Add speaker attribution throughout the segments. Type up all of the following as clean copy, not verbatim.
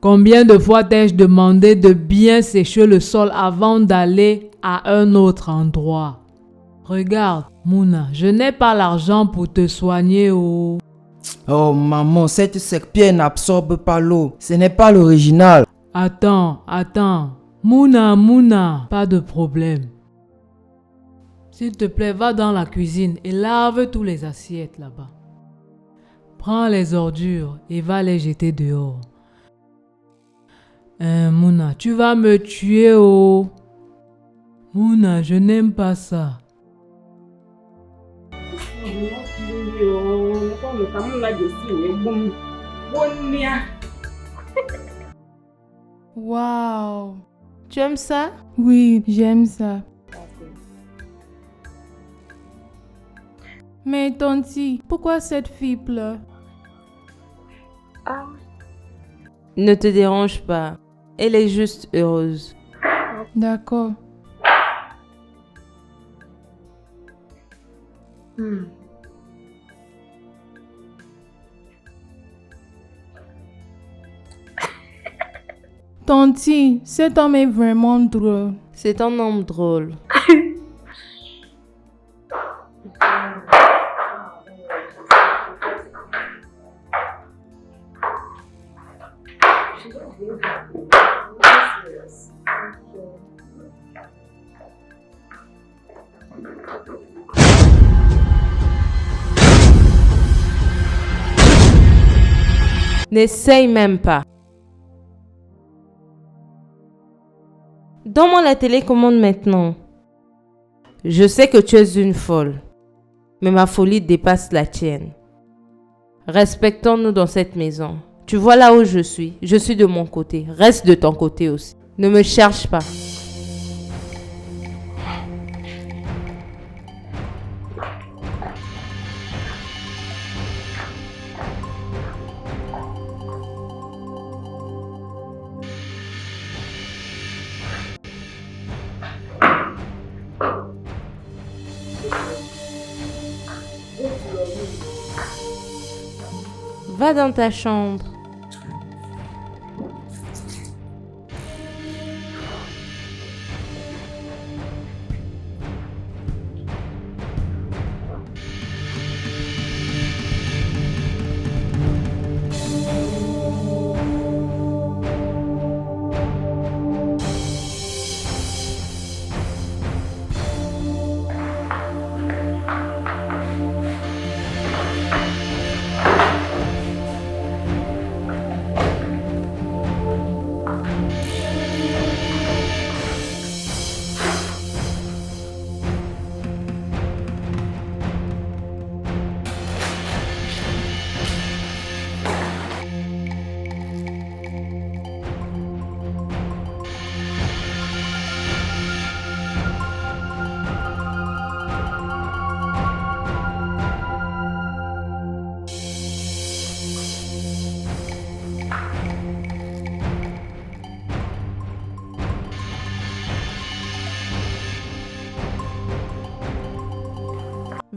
Speaker 1: Combien de fois t'ai-je demandé de bien sécher le sol avant d'aller à un autre endroit? Regarde, Mouna, je n'ai pas l'argent pour te soigner. Oh
Speaker 2: maman, cette serpillère n'absorbe pas l'eau. Ce n'est pas l'original.
Speaker 1: Attends. Mouna, pas de problème. S'il te plaît, va dans la cuisine et lave tous les assiettes là-bas. Prends les ordures et va les jeter dehors. Mouna, tu vas me tuer, oh. Mouna, je n'aime pas ça.
Speaker 3: Wow. Tu aimes ça?
Speaker 4: Oui, j'aime ça. Mais Tonti, pourquoi cette fille pleure?
Speaker 3: Ne te dérange pas. Elle est juste heureuse.
Speaker 4: D'accord. Tonti, cet homme est vraiment drôle.
Speaker 3: C'est un homme drôle. N'essaye même pas. Donne-moi la télécommande maintenant. Je sais que tu es une folle, mais ma folie dépasse la tienne. Respectons-nous dans cette maison. Tu vois là où je suis de mon côté. Reste de ton côté aussi. Ne me cherche pas. Va dans ta chambre.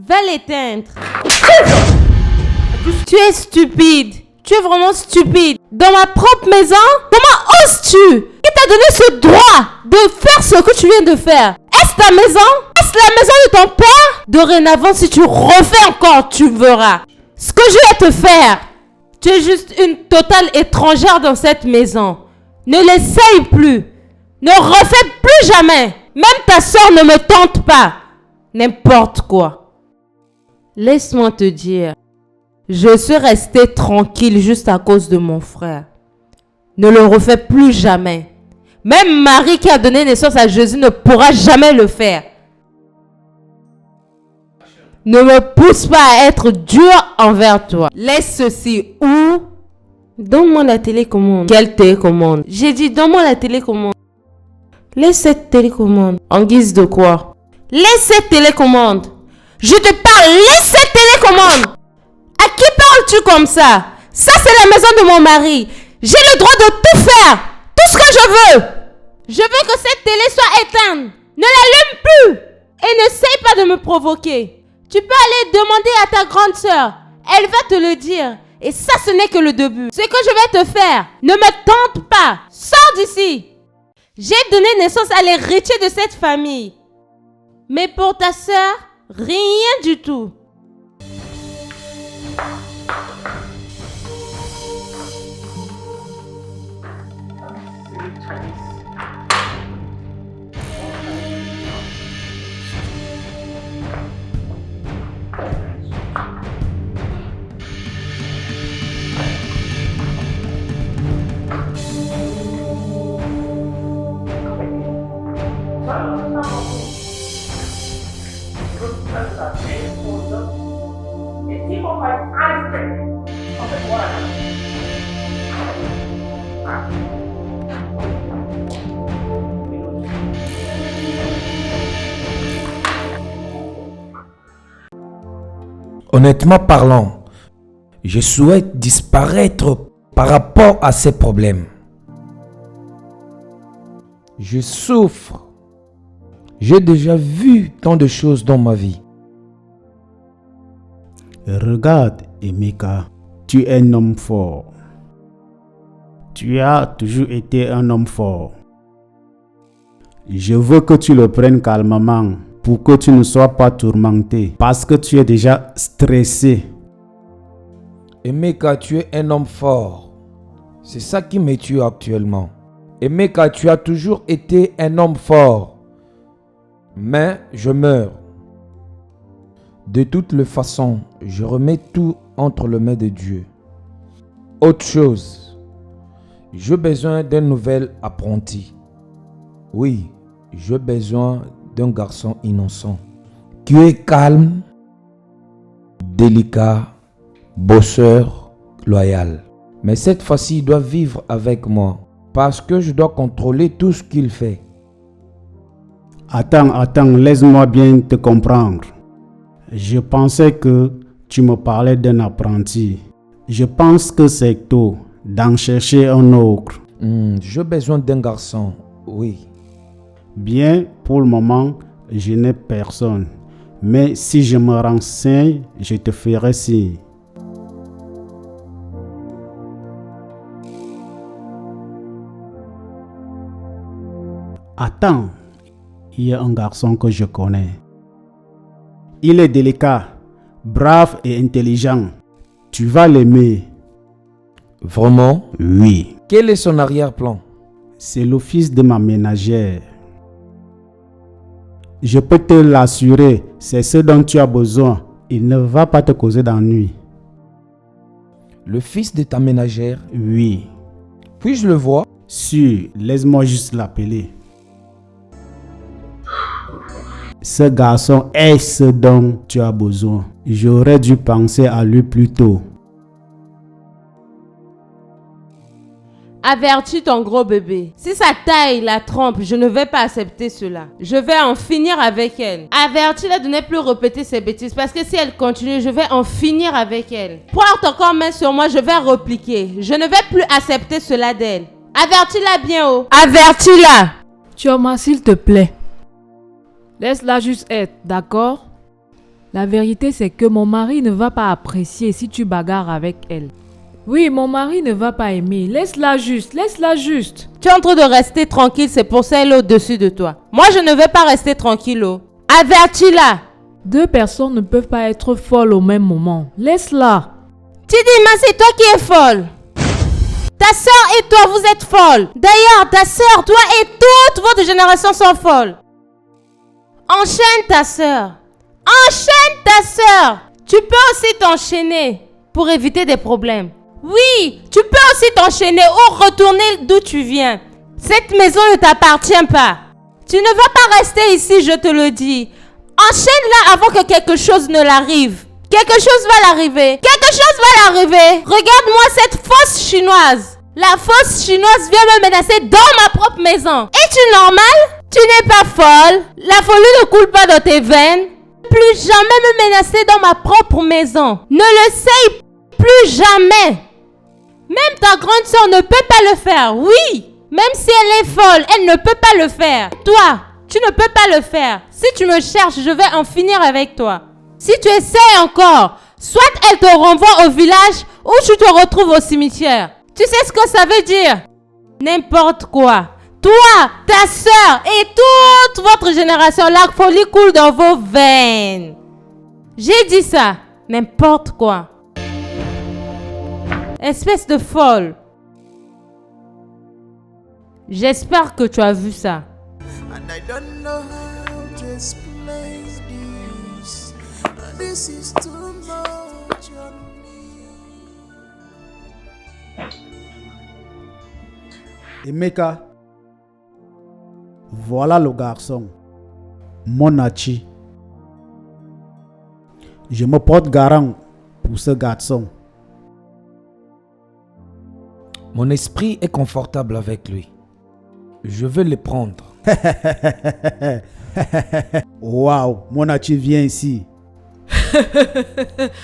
Speaker 3: Va l'éteindre. Tu es stupide. Tu es vraiment stupide. Dans ma propre maison, comment oses-tu? Qui t'a donné ce droit de faire ce que tu viens de faire? Est-ce ta maison? Est-ce la maison de ton père? Dorénavant, si tu refais encore, tu verras ce que je vais te faire. Tu es juste une totale étrangère dans cette maison. Ne l'essaye plus. Ne refais plus jamais. Même ta soeur ne me tente pas. N'importe quoi. Laisse-moi te dire, je suis restée tranquille juste à cause de mon frère. Ne le refais plus jamais. Même Marie qui a donné naissance à Jésus ne pourra jamais le faire. Ne me pousse pas à être dur envers toi. Laisse ceci où? Donne-moi la télécommande. Quelle télécommande? J'ai dit donne-moi la télécommande. Laisse cette télécommande. En guise de quoi? Laisse cette télécommande. Je te parle, laisse cette télécommande. À qui parles-tu comme ça? Ça, c'est la maison de mon mari. J'ai le droit de tout faire. Tout ce que je veux. Je veux que cette télé soit éteinte. Ne l'allume plus. Et n'essaye pas de me provoquer. Tu peux aller demander à ta grande sœur. Elle va te le dire. Et ça, ce n'est que le début. Ce que je vais te faire, ne me tente pas. Sors d'ici. J'ai donné naissance à l'héritier de cette famille. Mais pour ta sœur, rien du tout.
Speaker 2: Honnêtement parlant, je souhaite disparaître par rapport à ces problèmes. Je souffre. J'ai déjà vu tant de choses dans ma vie.
Speaker 5: Regarde, Emeka, tu es un homme fort. Tu as toujours été un homme fort. Je veux que tu le prennes calmement pour que tu ne sois pas tourmenté parce que tu es déjà stressé.
Speaker 2: Emeka, tu es un homme fort. C'est ça qui me tue actuellement. Emeka, tu as toujours été un homme fort. Mais je meurs. De toutes les façons, je remets tout entre les mains de Dieu. Autre chose, j'ai besoin d'un nouvel apprenti. Oui, j'ai besoin d'un garçon innocent, qui est calme, délicat, bosseur, loyal. Mais cette fois-ci, il doit vivre avec moi, parce que je dois contrôler tout ce qu'il fait.
Speaker 5: Attends, laisse-moi bien te comprendre. Je pensais que tu me parlais d'un apprenti. Je pense que c'est tôt d'en chercher un autre.
Speaker 2: J'ai besoin d'un garçon, oui.
Speaker 5: Bien, pour le moment, je n'ai personne. Mais si je me renseigne, je te ferai signe. Attends, il y a un garçon que je connais. Il est délicat, brave et intelligent. Tu vas l'aimer.
Speaker 2: Vraiment?
Speaker 5: Oui.
Speaker 2: Quel est son arrière-plan?
Speaker 5: C'est le fils de ma ménagère. Je peux te l'assurer, c'est ce dont tu as besoin. Il ne va pas te causer d'ennui.
Speaker 2: Le fils de ta ménagère?
Speaker 5: Oui.
Speaker 2: Puis-je le voir?
Speaker 5: Sûr, laisse-moi juste l'appeler. Ce garçon est ce dont tu as besoin. J'aurais dû penser à lui plus tôt.
Speaker 3: Avertis ton gros bébé. Si sa taille la trompe, je ne vais pas accepter cela. Je vais en finir avec elle. Avertis-la de ne plus répéter ses bêtises parce que si elle continue, je vais en finir avec elle. Porte encore main sur moi, je vais répliquer. Je ne vais plus accepter cela d'elle. Avertis-la bien haut. Avertis-la.
Speaker 1: Chioma, s'il te plaît. Laisse-la juste être, d'accord? La vérité, c'est que mon mari ne va pas apprécier si tu bagarres avec elle. Oui, mon mari ne va pas aimer. Laisse-la juste, laisse-la juste.
Speaker 3: Tu es en train de rester tranquille, c'est pour ça qu'elle est au-dessus de toi. Moi, je ne vais pas rester tranquille. Avertis-la.
Speaker 1: Deux personnes ne peuvent pas être folles au même moment. Laisse-la.
Speaker 3: Tu dis, mais c'est toi qui es folle. Ta soeur et toi, vous êtes folles. D'ailleurs, ta soeur, toi et toute votre génération sont folles. Enchaîne ta soeur. Enchaîne ta soeur. Tu peux aussi t'enchaîner pour éviter des problèmes. Oui, tu peux aussi t'enchaîner ou retourner d'où tu viens. Cette maison ne t'appartient pas. Tu ne vas pas rester ici, je te le dis. Enchaîne-la avant que quelque chose ne l'arrive. Quelque chose va l'arriver. Quelque chose va l'arriver. Regarde-moi cette fausse chinoise. La fausse chinoise vient me menacer dans ma propre maison. Es-tu normal? Tu Tu n'es pas folle. La folie ne coule pas dans tes veines. Plus jamais me menacer dans ma propre maison. Ne l'essaye plus jamais. Même ta grande sœur ne peut pas le faire. Oui, même si elle est folle, elle ne peut pas le faire. Toi, tu ne peux pas le faire. Si tu me cherches, je vais en finir avec toi. Si tu essaies encore, soit elle te renvoie au village ou tu te retrouves au cimetière. Tu sais ce que ça veut dire? N'importe quoi. Toi, ta sœur et toute votre génération, la folie coule dans vos veines. J'ai dit ça. N'importe quoi. Espèce de folle. J'espère que tu as vu ça.
Speaker 6: And I don't know how to explain this. This is too much on me.
Speaker 5: Emeka, voilà le garçon, Monachi. Je me porte garant pour ce garçon.
Speaker 2: Mon esprit est confortable avec lui. Je veux le prendre.
Speaker 5: Waouh, Monachi, viens ici.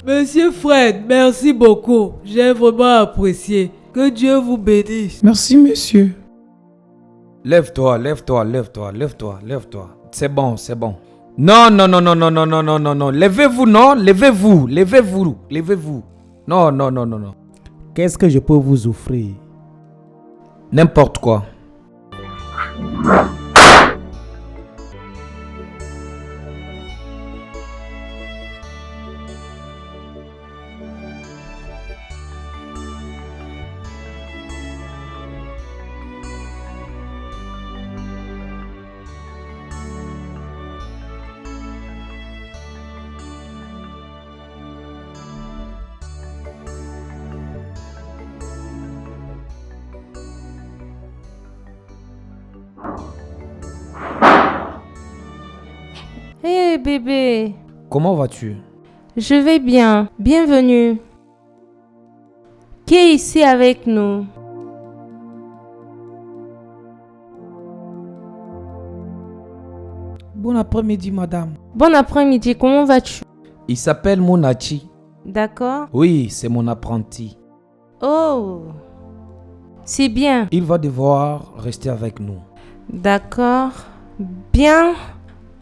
Speaker 1: Monsieur Fred, merci beaucoup. J'ai vraiment apprécié. Que Dieu vous bénisse.
Speaker 7: Merci, monsieur.
Speaker 2: Lève-toi, lève-toi, lève-toi, lève-toi, lève-toi. C'est bon, c'est bon. Non, non, non, non, non, non, non, non, non, non. Levez-vous, non, levez-vous, levez-vous, levez-vous. Non, non, non, non, non.
Speaker 5: Qu'est-ce que je peux vous offrir?
Speaker 2: N'importe quoi.
Speaker 3: Hé bébé,
Speaker 2: Comment vas-tu?
Speaker 3: je vais bien. Bienvenue. Qui est ici avec nous?
Speaker 7: Bon après-midi, madame.
Speaker 3: Bon après-midi, comment vas-tu?
Speaker 2: Il s'appelle Monachi.
Speaker 3: D'accord.
Speaker 2: Oui, c'est mon apprenti.
Speaker 3: Oh, c'est bien.
Speaker 2: Il va devoir rester avec nous.
Speaker 3: D'accord. Bien.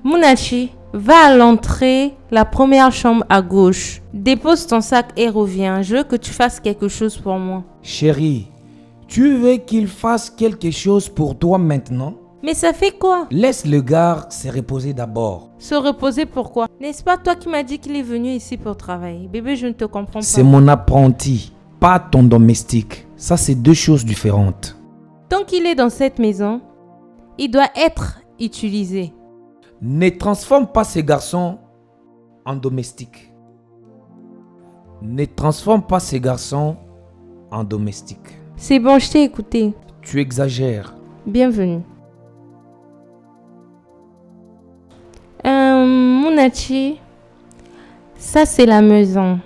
Speaker 3: Munachi, va à l'entrée, la première chambre à gauche. Dépose ton sac et reviens. Je veux que tu fasses quelque chose pour moi.
Speaker 2: Chérie, tu veux qu'il fasse quelque chose pour toi maintenant?
Speaker 3: Mais ça fait quoi?
Speaker 2: Laisse le gars se reposer d'abord.
Speaker 3: Se reposer pourquoi? N'est-ce pas toi qui m'as dit qu'il est venu ici pour travailler? Bébé, je ne te comprends pas.
Speaker 2: C'est mon apprenti, pas ton domestique. Ça, c'est deux choses différentes.
Speaker 3: Tant qu'il est dans cette maison, il doit être utilisé.
Speaker 2: Ne transforme pas ce garçon en domestique. Ne transforme pas ce garçon en domestique.
Speaker 3: C'est bon, je t'ai écouté.
Speaker 2: Tu exagères.
Speaker 3: Bienvenue. Munachi, ça c'est la maison.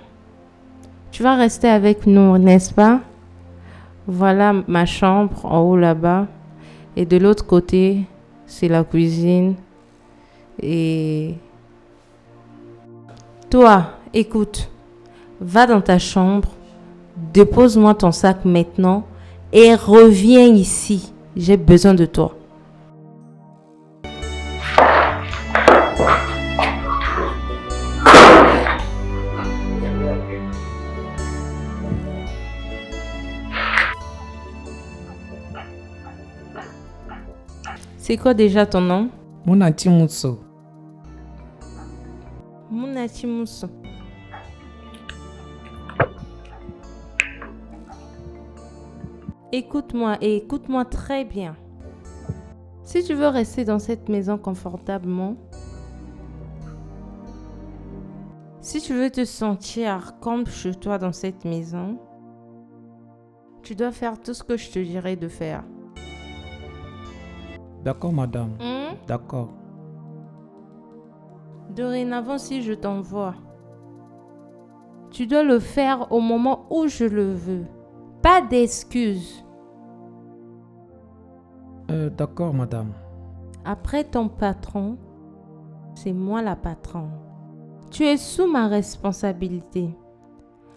Speaker 3: Tu vas rester avec nous, n'est-ce pas? Voilà ma chambre en haut là-bas. Et de l'autre côté, c'est la cuisine. Et toi, écoute, va dans ta chambre, dépose-moi ton sac maintenant et reviens ici. J'ai besoin de toi. C'est quoi déjà ton nom?
Speaker 7: Monachi Mousso.
Speaker 3: Munachi Mousso. Écoute-moi et écoute-moi très bien. Si tu veux rester dans cette maison confortablement, si tu veux te sentir comme chez toi dans cette maison, tu dois faire tout ce que je te dirai de faire.
Speaker 7: D'accord, madame. D'accord.
Speaker 3: Dorénavant, si je t'envoie, tu dois le faire au moment où je le veux. Pas d'excuses.
Speaker 7: D'accord, madame.
Speaker 3: Après ton patron, c'est moi la patronne. Tu es sous ma responsabilité.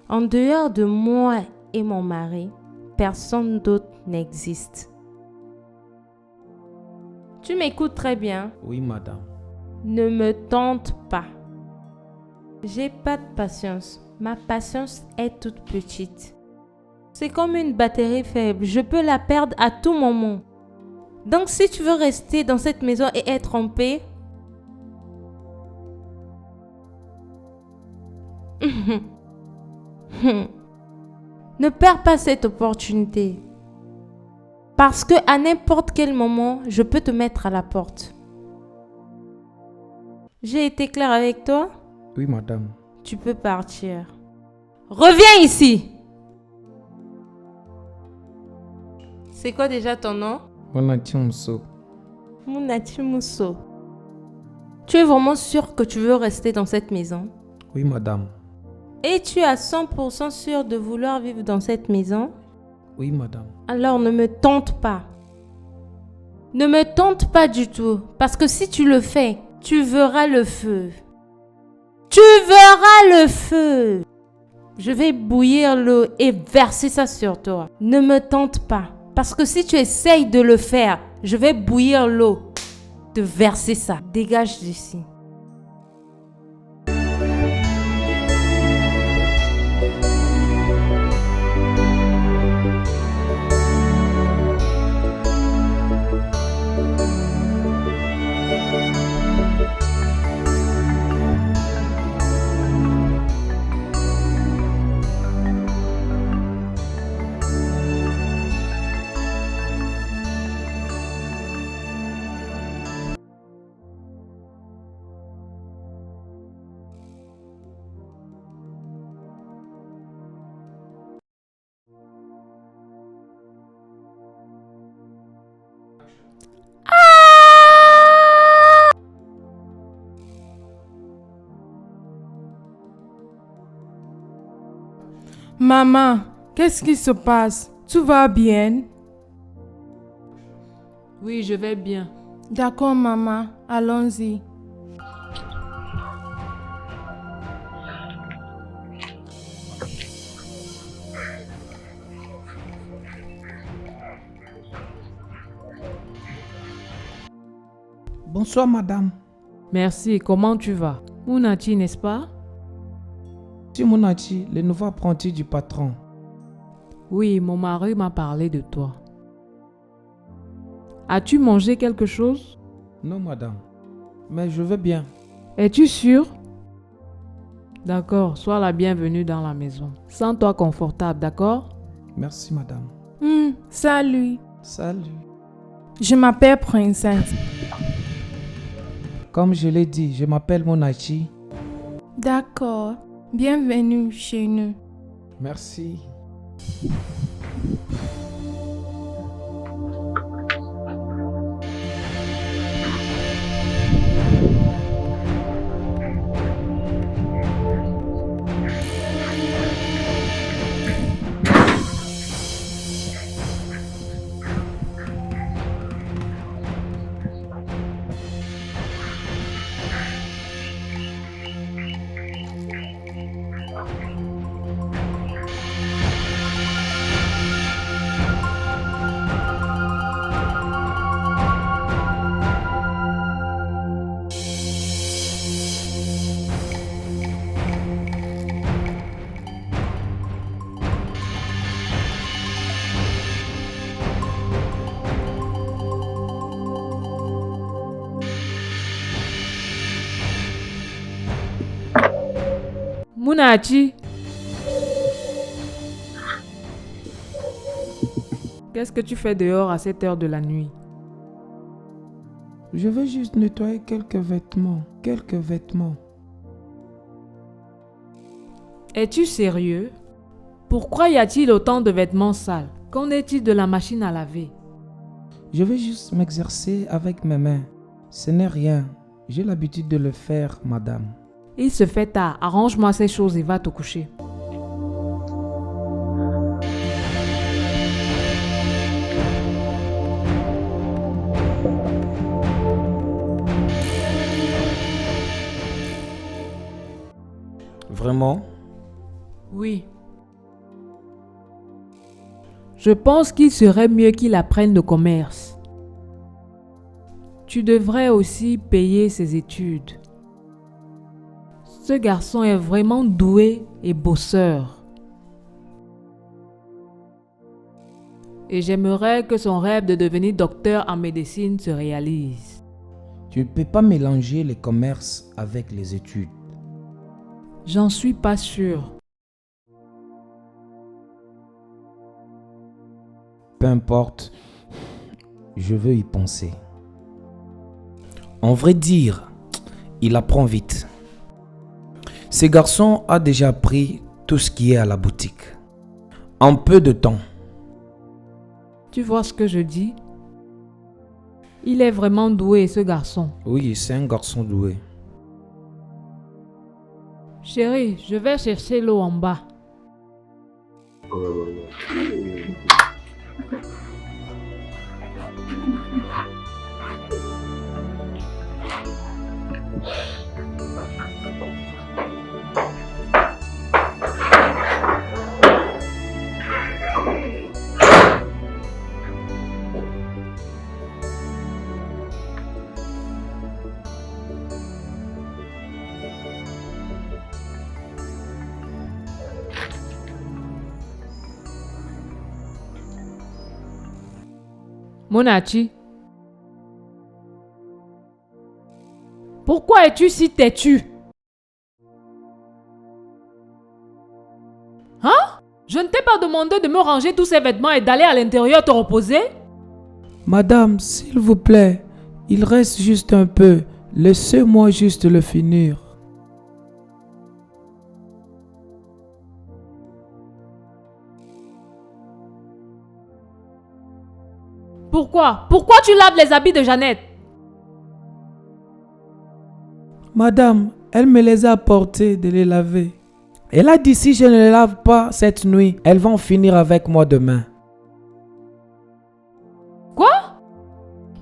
Speaker 3: En dehors de moi et mon mari, personne d'autre n'existe. Tu m'écoutes très bien.
Speaker 2: Oui, madame.
Speaker 3: Ne me tente pas. J'ai pas de patience. Ma patience est toute petite. C'est comme une batterie faible. Je peux la perdre à tout moment. Donc si tu veux rester dans cette maison et être en paix, ne perds pas cette opportunité. Parce que à n'importe quel moment, je peux te mettre à la porte. J'ai été claire avec toi?
Speaker 7: Oui, madame.
Speaker 3: Tu peux partir. Reviens ici! C'est quoi déjà ton nom?
Speaker 7: Monati Mousso.
Speaker 3: Mounati Mousso. Tu es vraiment sûr que tu veux rester dans cette maison?
Speaker 7: Oui, madame.
Speaker 3: Et tu es à 100% sûr de vouloir vivre dans cette maison?
Speaker 7: Oui, madame.
Speaker 3: Alors ne me tente pas. Ne me tente pas du tout. Parce que si tu le fais, tu verras le feu. Tu verras le feu. Je vais bouillir l'eau et verser ça sur toi. Ne me tente pas. Parce que si tu essayes de le faire, je vais bouillir l'eau, te verser ça. Dégage d'ici.
Speaker 4: Maman, qu'est-ce qui se passe? Tout va bien?
Speaker 1: Oui, je vais bien.
Speaker 4: D'accord, maman. Allons-y.
Speaker 7: Bonsoir, madame.
Speaker 1: Merci, comment tu vas? Mounati, n'est-ce pas?
Speaker 7: C'est Monati, le nouveau apprenti du patron.
Speaker 1: Oui, mon mari m'a parlé de toi. As-tu mangé quelque chose?
Speaker 7: Non, madame. Mais je vais bien.
Speaker 1: Es-tu sûr? D'accord, sois la bienvenue dans la maison. Sens-toi confortable, d'accord?
Speaker 7: Merci, madame.
Speaker 4: Salut.
Speaker 7: Salut.
Speaker 4: Je m'appelle Princesse.
Speaker 7: Comme je l'ai dit, je m'appelle Monati.
Speaker 4: D'accord. Bienvenue chez nous.
Speaker 7: Merci.
Speaker 1: Mounati! Qu'est-ce que tu fais dehors à cette heure de la nuit?
Speaker 7: Je vais juste nettoyer quelques vêtements. Quelques vêtements.
Speaker 1: Es-tu sérieux? Pourquoi y a-t-il autant de vêtements sales? Qu'en est-il de la machine à laver?
Speaker 7: Je vais juste m'exercer avec mes mains. Ce n'est rien. J'ai l'habitude de le faire, madame.
Speaker 1: Il se fait tard. Arrange-moi ces choses et va te coucher.
Speaker 2: Vraiment?
Speaker 1: Oui. Je pense qu'il serait mieux qu'il apprenne le commerce. Tu devrais aussi payer ses études. Ce garçon est vraiment doué et bosseur. Et j'aimerais que son rêve de devenir docteur en médecine se réalise.
Speaker 7: Tu ne peux pas mélanger les commerces avec les études.
Speaker 1: J'en suis pas sûre.
Speaker 7: Peu importe, je veux y penser. En vrai dire, il apprend vite. Ce garçon a déjà appris tout ce qui est à la boutique. En peu de temps.
Speaker 1: Tu vois ce que je dis? Il est vraiment doué, ce garçon.
Speaker 7: Oui, c'est un garçon doué.
Speaker 1: Chérie, je vais chercher l'eau en bas. Monachi, pourquoi es-tu si têtu? Hein? Je ne t'ai pas demandé de me ranger tous ces vêtements et d'aller à l'intérieur te reposer?
Speaker 7: Madame, s'il vous plaît, il reste juste un peu. Laissez-moi juste le finir.
Speaker 1: Pourquoi tu laves les habits de Jeannette?
Speaker 7: Madame, elle me les a apportés de les laver. Elle a dit si je ne les lave pas cette nuit, elles vont finir avec moi demain.
Speaker 1: Quoi?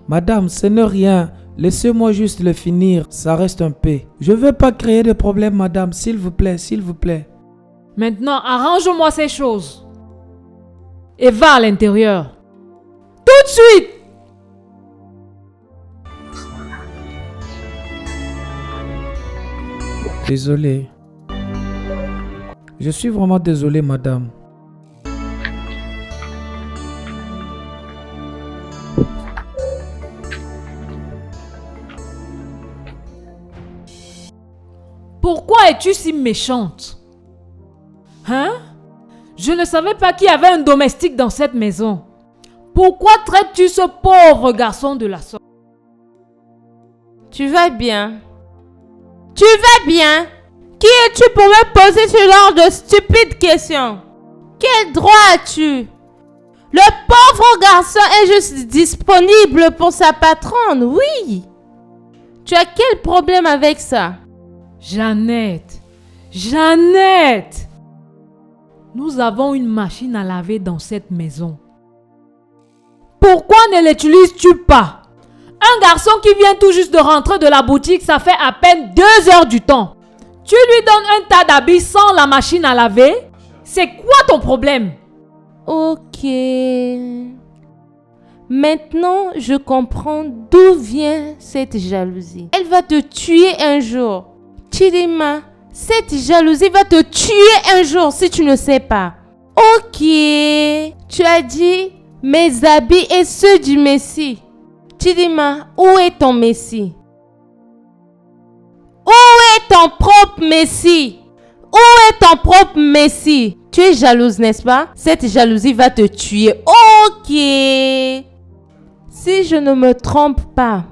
Speaker 7: Madame, ce n'est rien. Laissez-moi juste le finir, ça reste un peu. Je ne veux pas créer de problème, madame, s'il vous plaît, s'il vous plaît.
Speaker 1: Maintenant, arrange-moi ces choses. Et va à l'intérieur. Tout de suite!
Speaker 7: Désolé. Je suis vraiment désolé, madame.
Speaker 1: Pourquoi es-tu si méchante? Hein? Je ne savais pas qu'il y avait un domestique dans cette maison. Pourquoi traites-tu ce pauvre garçon de la sorte?
Speaker 3: Tu vas bien? Tu vas bien? Qui es-tu pour me poser ce genre de stupides questions? Quel droit as-tu? Le pauvre garçon est juste disponible pour sa patronne, oui. Tu as quel problème avec ça?
Speaker 1: Jeannette! Nous avons une machine à laver dans cette maison. Pourquoi ne l'utilises-tu pas? Un garçon qui vient tout juste de rentrer de la boutique, ça fait à peine 2 heures du temps. Tu lui donnes un tas d'habits sans la machine à laver? C'est quoi ton problème?
Speaker 3: Ok. Maintenant, je comprends d'où vient cette jalousie. Elle va te tuer un jour. Chidima, cette jalousie va te tuer un jour si tu ne sais pas. Ok. Tu as dit mes habits et ceux du Messie. Chidima, où est ton Messie? Où est ton propre Messie? Où est ton propre Messie? Tu es jalouse, n'est-ce pas? Cette jalousie va te tuer. Ok. Si je ne me trompe pas,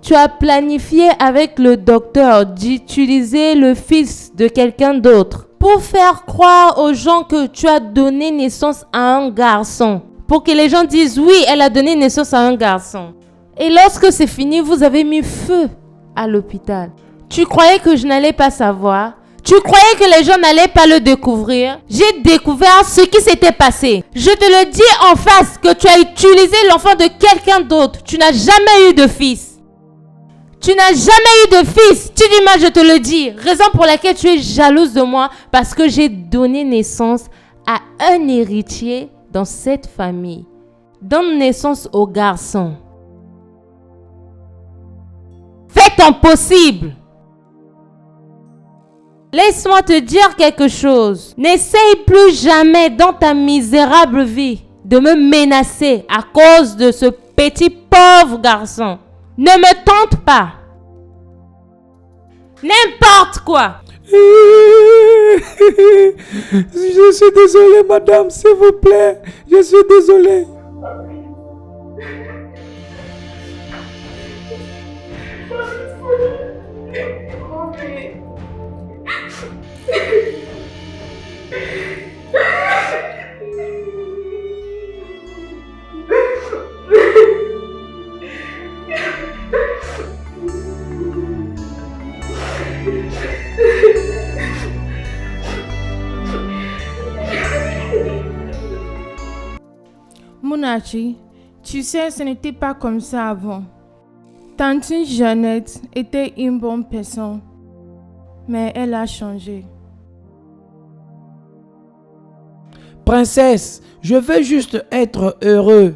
Speaker 3: tu as planifié avec le docteur d'utiliser le fils de quelqu'un d'autre pour faire croire aux gens que tu as donné naissance à un garçon. Pour que les gens disent oui, elle a donné naissance à un garçon. Et lorsque c'est fini, vous avez mis feu à l'hôpital. Tu croyais que je n'allais pas savoir? Tu croyais que les gens n'allaient pas le découvrir? J'ai découvert ce qui s'était passé. Je te le dis en face que tu as utilisé l'enfant de quelqu'un d'autre. Tu n'as jamais eu de fils. Tu n'as jamais eu de fils. Tu dis mal, je te le dis. Raison pour laquelle tu es jalouse de moi, parce que j'ai donné naissance à un héritier dans cette famille. Donne naissance au garçon. Fais ton possible. Laisse-moi te dire quelque chose. N'essaye plus jamais dans ta misérable vie de me menacer à cause de ce petit pauvre garçon. Ne me tente pas. N'importe quoi.
Speaker 2: Je suis désolé, madame, s'il vous plaît. Je suis désolé.
Speaker 4: Munachi, tu sais, ce n'était pas comme ça avant. Tante Jeannette était une bonne personne, mais elle a changé.
Speaker 2: Princesse, je veux juste être heureux.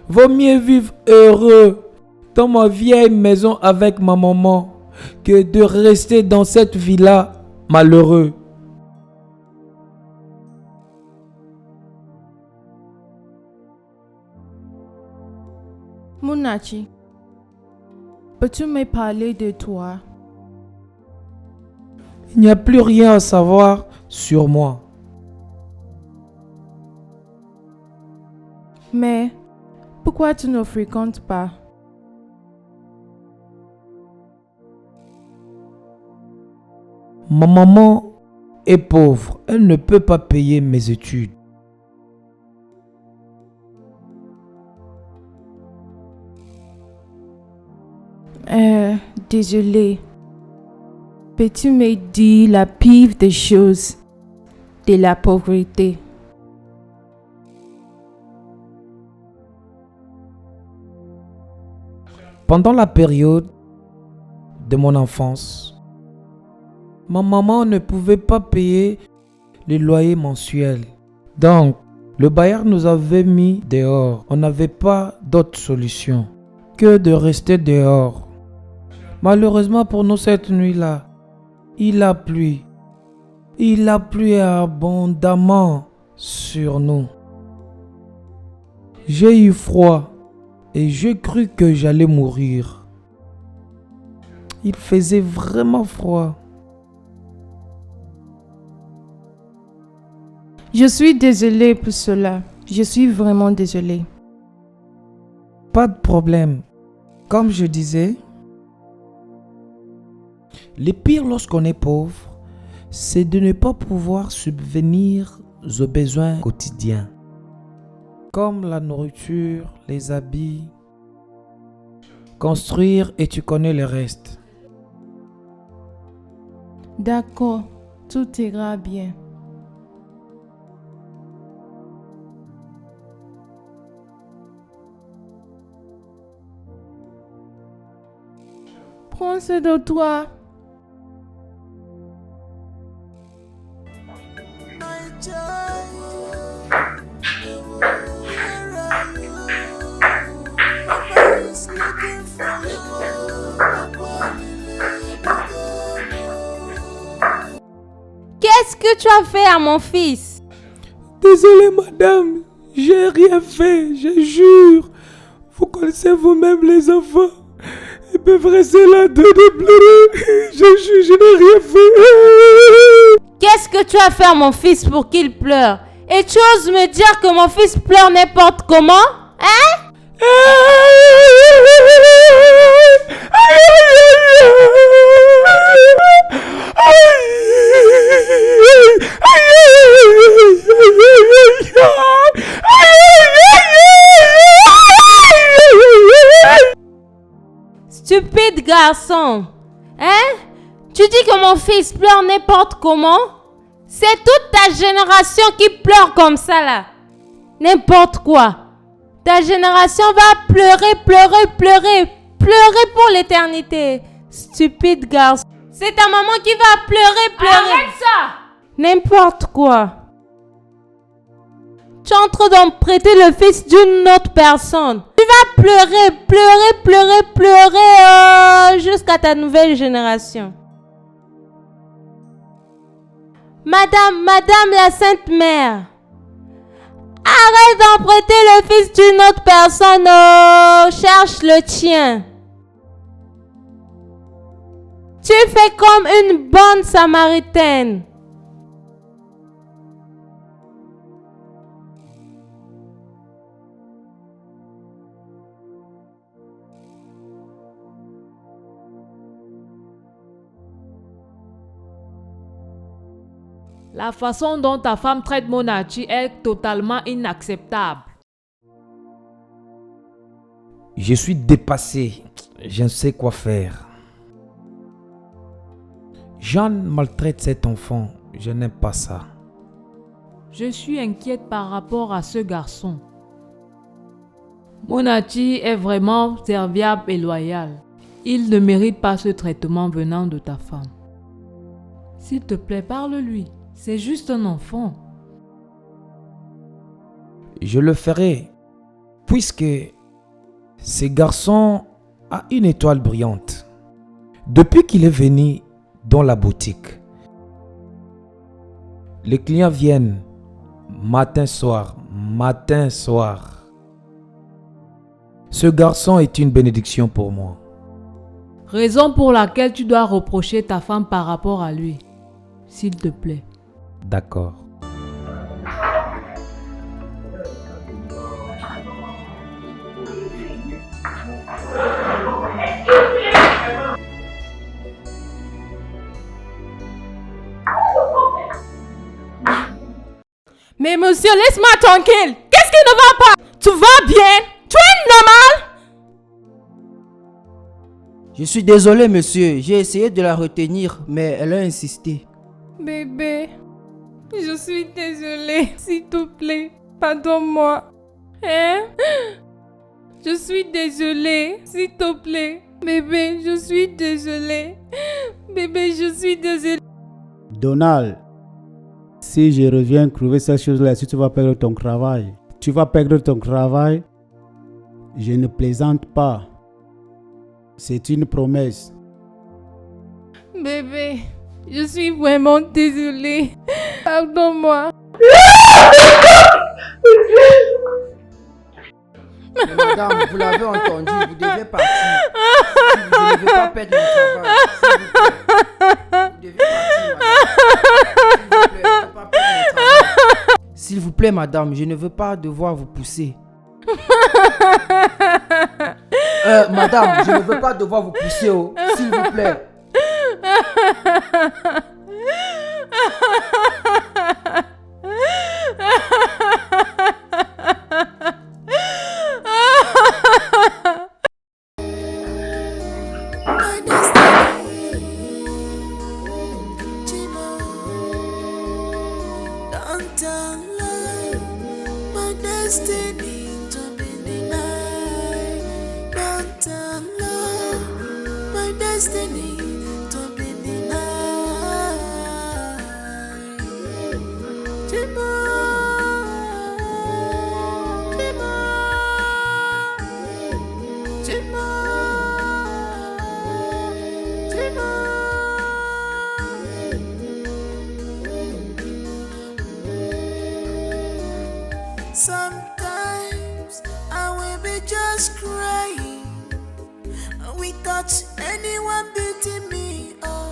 Speaker 2: Vaut mieux vivre heureux dans ma vieille maison avec ma maman que de rester dans cette villa malheureux.
Speaker 4: Munachi, peux-tu me parler de toi?
Speaker 2: Il n'y a plus rien à savoir sur moi.
Speaker 4: Mais pourquoi tu ne fréquentes pas?
Speaker 2: Ma maman est pauvre. Elle ne peut pas payer mes études.
Speaker 4: Désolée. Peux-tu me dire la pire des choses de la pauvreté?
Speaker 2: Pendant la période de mon enfance, ma maman ne pouvait pas payer le loyer mensuel. Donc, le bailleur nous avait mis dehors. On n'avait pas d'autre solution que de rester dehors. Malheureusement pour nous cette nuit-là, il a plu. Il a plu abondamment sur nous. J'ai eu froid et j'ai cru que j'allais mourir. Il faisait vraiment froid.
Speaker 4: Je suis désolée pour cela. Je suis vraiment désolée.
Speaker 2: Pas de problème. Comme je disais, le pire lorsqu'on est pauvre, c'est de ne pas pouvoir subvenir aux besoins quotidiens, comme la nourriture, les habits, construire et tu connais le reste.
Speaker 4: D'accord, tout ira bien. Prends soin de toi.
Speaker 3: Qu'est-ce que tu as fait à mon fils?
Speaker 2: Désolé madame, j'ai rien fait, je jure. Vous connaissez vous-même les enfants. Ils peuvent rester là de pleurer. Je jure, je n'ai rien fait.
Speaker 3: Qu'est-ce que tu as fait à mon fils pour qu'il pleure? Et tu oses me dire que mon fils pleure n'importe comment? Hein? Stupide garçon. Hein? Tu dis que mon fils pleure n'importe comment? C'est toute ta génération qui pleure comme ça là. N'importe quoi. Ta génération va pleurer, pleurer, pleurer, pleurer pour l'éternité. Stupide garçon. C'est ta maman qui va pleurer, pleurer.
Speaker 1: Arrête ça!
Speaker 3: N'importe quoi. Tu es en train d'en prêter le fils d'une autre personne. Tu vas pleurer, pleurer, pleurer, pleurer jusqu'à ta nouvelle génération. Madame la Sainte Mère, arrête d'en prêter le fils d'une autre personne. Cherche le tien. Tu fais comme une bonne Samaritaine.
Speaker 1: La façon dont ta femme traite Monachi est totalement inacceptable.
Speaker 2: Je suis dépassé. Je ne sais quoi faire. Jeanne maltraite cet enfant. Je n'aime pas ça.
Speaker 1: Je suis inquiète par rapport à ce garçon. Monachi est vraiment serviable et loyal. Il ne mérite pas ce traitement venant de ta femme. S'il te plaît, parle-lui. C'est juste un enfant.
Speaker 2: Je le ferai, puisque ce garçon a une étoile brillante. Depuis qu'il est venu dans la boutique, les clients viennent matin, soir. Ce garçon est une bénédiction pour moi.
Speaker 1: Raison pour laquelle tu dois reprocher ta femme par rapport à lui. S'il te plaît.
Speaker 2: D'accord.
Speaker 4: Mais monsieur, laisse-moi tranquille. Qu'est-ce qui ne va pas? Tu vas bien? Tu es normal?
Speaker 8: Je suis désolé, monsieur. J'ai essayé de la retenir, mais elle a insisté.
Speaker 4: Bébé, je suis désolée. S'il te plaît, pardonne-moi. Hein? Je suis désolée. S'il te plaît. Bébé, je suis désolée. Bébé, je suis désolée.
Speaker 5: Donald, si je reviens trouver ces choses-là, si tu vas perdre ton travail, tu vas perdre ton travail. Je ne plaisante pas. C'est une promesse.
Speaker 4: Bébé, je suis vraiment désolée. Pardonne-moi.
Speaker 8: Mais madame, vous l'avez entendu, vous devez partir. Je ne veux pas perdre mon travail. S'il vous plaît, madame, je ne veux pas devoir vous pousser. Madame, je ne veux pas devoir vous pousser, oh, s'il vous plaît.
Speaker 6: Sometimes I will be just crying without anyone beating me up.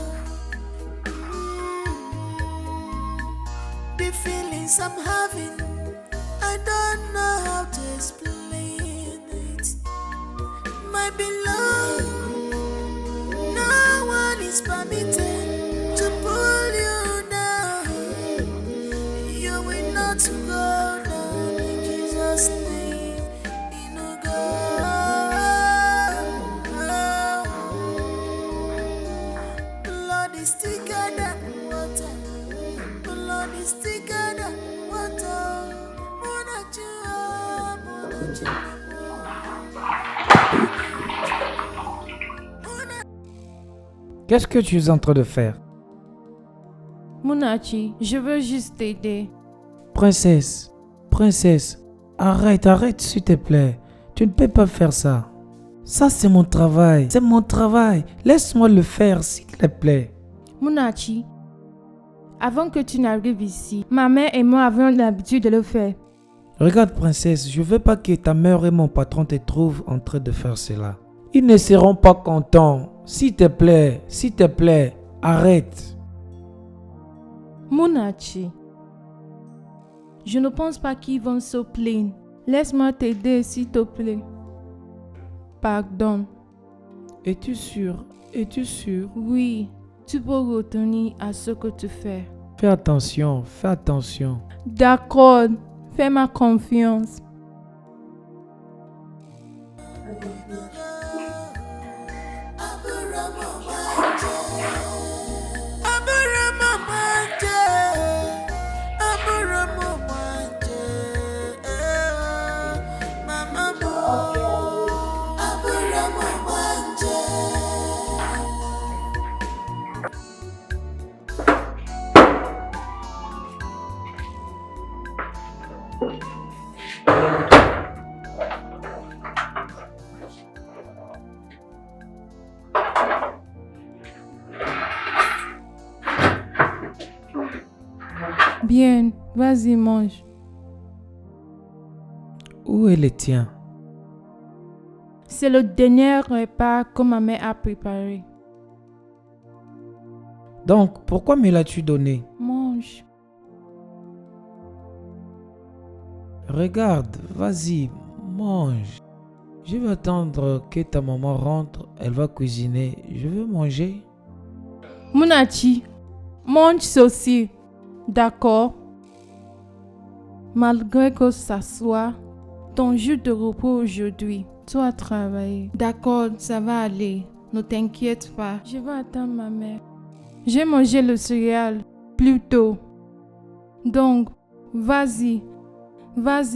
Speaker 6: The feelings I'm having, I don't know how to explain it. My beloved, no one is permitted to pull you down. You will not go down in Jesus' name. You know, go. Blood is thicker than water. Blood is thicker than water. Won't you?
Speaker 2: Qu'est-ce que tu es en train de faire?
Speaker 4: Munachi, je veux juste t'aider.
Speaker 2: Princesse, princesse, arrête s'il te plaît. Tu ne peux pas faire ça. Ça c'est mon travail, Laisse-moi le faire s'il te plaît.
Speaker 4: Munachi, avant que tu n'arrives ici, ma mère et moi avions l'habitude de le faire.
Speaker 2: Regarde princesse, je veux pas que ta mère et mon patron te trouvent en train de faire cela. Ils ne seront pas contents. S'il te plaît, arrête.
Speaker 4: Munachi, je ne pense pas qu'ils vont se plaindre. Laisse-moi t'aider s'il te plaît. Pardon.
Speaker 2: Es-tu sûr?
Speaker 4: Oui, tu peux retenir à ce que tu fais.
Speaker 2: Fais attention.
Speaker 4: D'accord, fais-moi confiance. Bien, vas-y, mange.
Speaker 2: Où est le tien?
Speaker 4: C'est le dernier repas que ma mère a préparé.
Speaker 2: Donc, pourquoi me l'as-tu donné?
Speaker 4: Mange.
Speaker 2: Regarde, vas-y, mange. Je vais attendre que ta maman rentre, elle va cuisiner. Je veux manger.
Speaker 4: Munachi, mange ceci. D'accord. Malgré que ça soit ton jour de repos aujourd'hui, tu as travaillé. D'accord, ça va aller. Ne t'inquiète pas. Je vais attendre ma mère. J'ai mangé le céréal plus tôt. Donc, vas-y,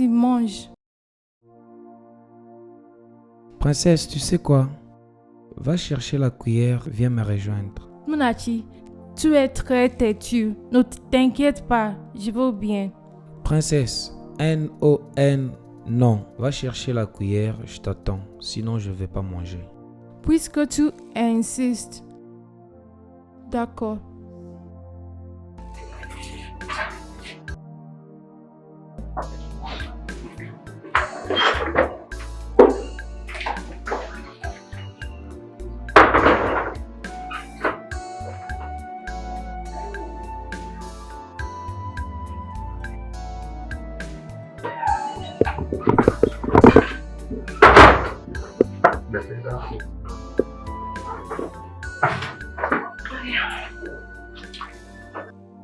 Speaker 4: mange.
Speaker 2: Princesse, tu sais quoi? Va chercher la cuillère, viens me rejoindre.
Speaker 4: Munachi, tu es très têtu. Ne t'inquiète pas, je vais bien.
Speaker 2: Princesse, N-O-N, non. Va chercher la cuillère, je t'attends. Sinon, je vais pas manger.
Speaker 4: Puisque tu insistes. D'accord.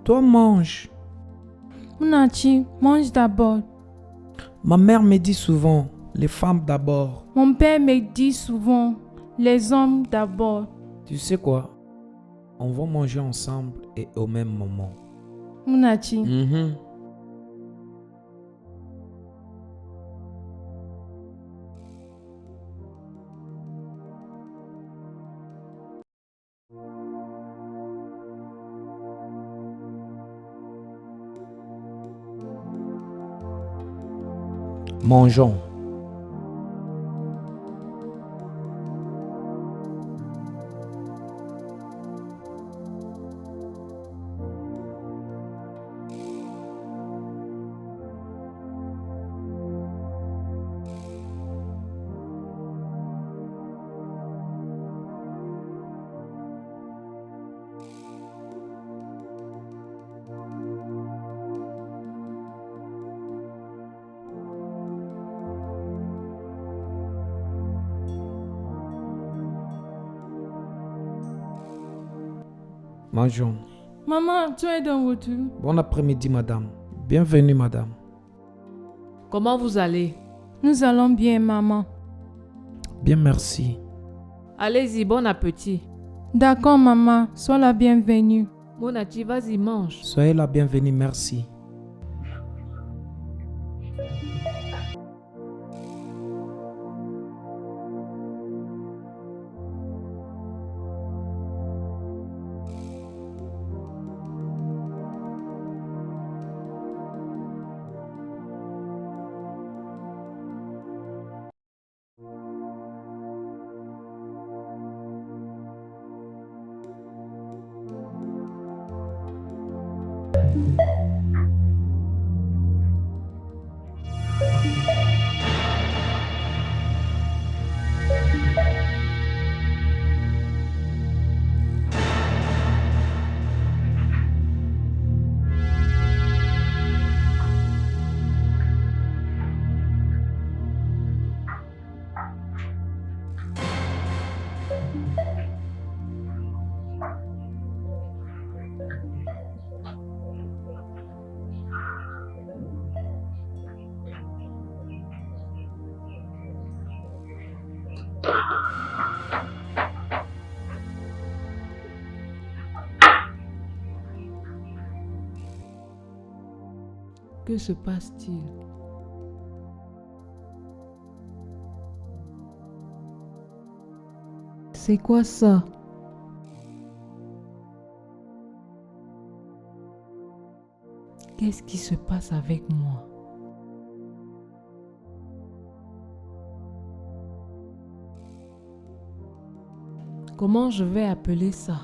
Speaker 2: Toi, mange.
Speaker 4: Munachi, mange d'abord.
Speaker 2: Ma mère me dit souvent, les femmes d'abord.
Speaker 4: Mon père me dit souvent, les hommes d'abord.
Speaker 2: Tu sais quoi? On va manger ensemble et au même moment.
Speaker 4: Munachi,
Speaker 2: Mangeons. Mangeons.
Speaker 4: maman, tu es dans retour.
Speaker 2: Bon après-midi, madame. Bienvenue, madame.
Speaker 1: Comment vous allez?
Speaker 4: Nous allons bien, maman.
Speaker 2: Bien, merci.
Speaker 1: Allez-y, bon appétit.
Speaker 4: D'accord, maman. Sois la bienvenue.
Speaker 1: Munachi, vas-y, mange.
Speaker 2: Soyez la bienvenue, merci.
Speaker 1: Que se passe-t-il? C'est quoi ça? Qu'est-ce qui se passe avec moi? Comment je vais appeler ça?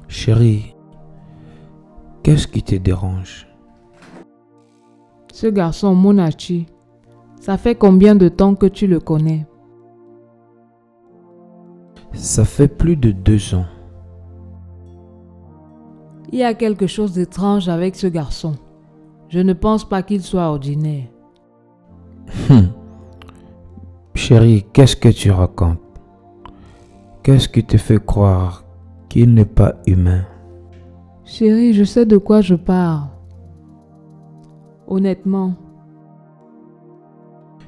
Speaker 7: Chérie, qu'est-ce qui te dérange?
Speaker 1: Ce garçon, Monachi, ça fait combien de temps que tu le connais?
Speaker 7: Ça fait plus de 2 ans.
Speaker 1: Il y a quelque chose d'étrange avec ce garçon. Je ne pense pas qu'il soit ordinaire.
Speaker 7: Chérie, qu'est-ce que tu racontes? Qu'est-ce qui te fait croire qu'il n'est pas humain?
Speaker 1: Chérie, je sais de quoi je parle. Honnêtement.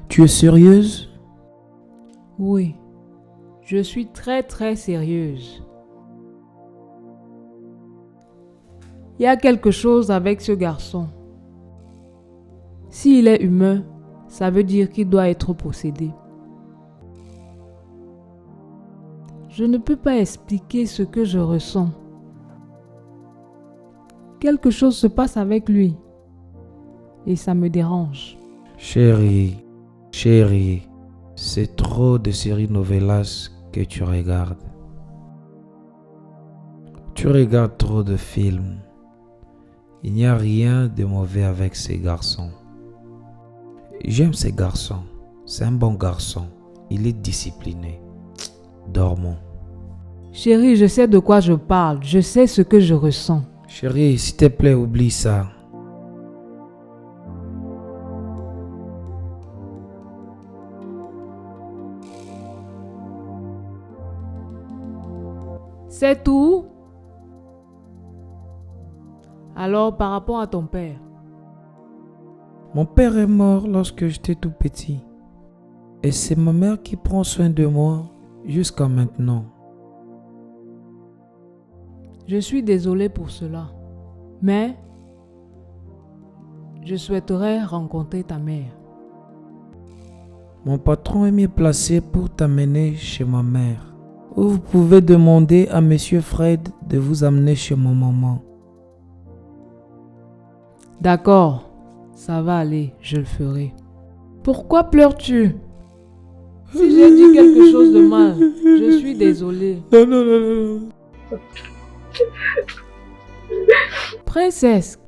Speaker 7: Tu es sérieuse?
Speaker 1: Oui. Je suis très sérieuse. Il y a quelque chose avec ce garçon. S'il est humain, ça veut dire qu'il doit être possédé. Je ne peux pas expliquer ce que je ressens. Quelque chose se passe avec lui. Et ça me dérange.
Speaker 7: Chérie, c'est trop de séries novelas que tu regardes. Tu regardes trop de films. Il n'y a rien de mauvais avec ces garçons. J'aime ces garçons. C'est un bon garçon. Il est discipliné. Dormons.
Speaker 1: Chérie, je sais de quoi je parle. Je sais ce que je ressens.
Speaker 7: Chérie, s'il te plaît, oublie ça.
Speaker 1: C'est tout? Alors, par rapport à ton père?
Speaker 7: Mon père est mort lorsque j'étais tout petit. Et c'est ma mère qui prend soin de moi jusqu'à maintenant.
Speaker 1: Je suis désolée pour cela. Mais je souhaiterais rencontrer ta mère.
Speaker 7: Mon patron est mieux placé pour t'amener chez ma mère. Ou vous pouvez demander à Monsieur Fred de vous amener chez ma maman.
Speaker 1: D'accord, ça va aller, je le ferai. Pourquoi pleures-tu? Si j'ai dit quelque chose de mal, je suis désolée.
Speaker 7: Non.
Speaker 1: Princesse,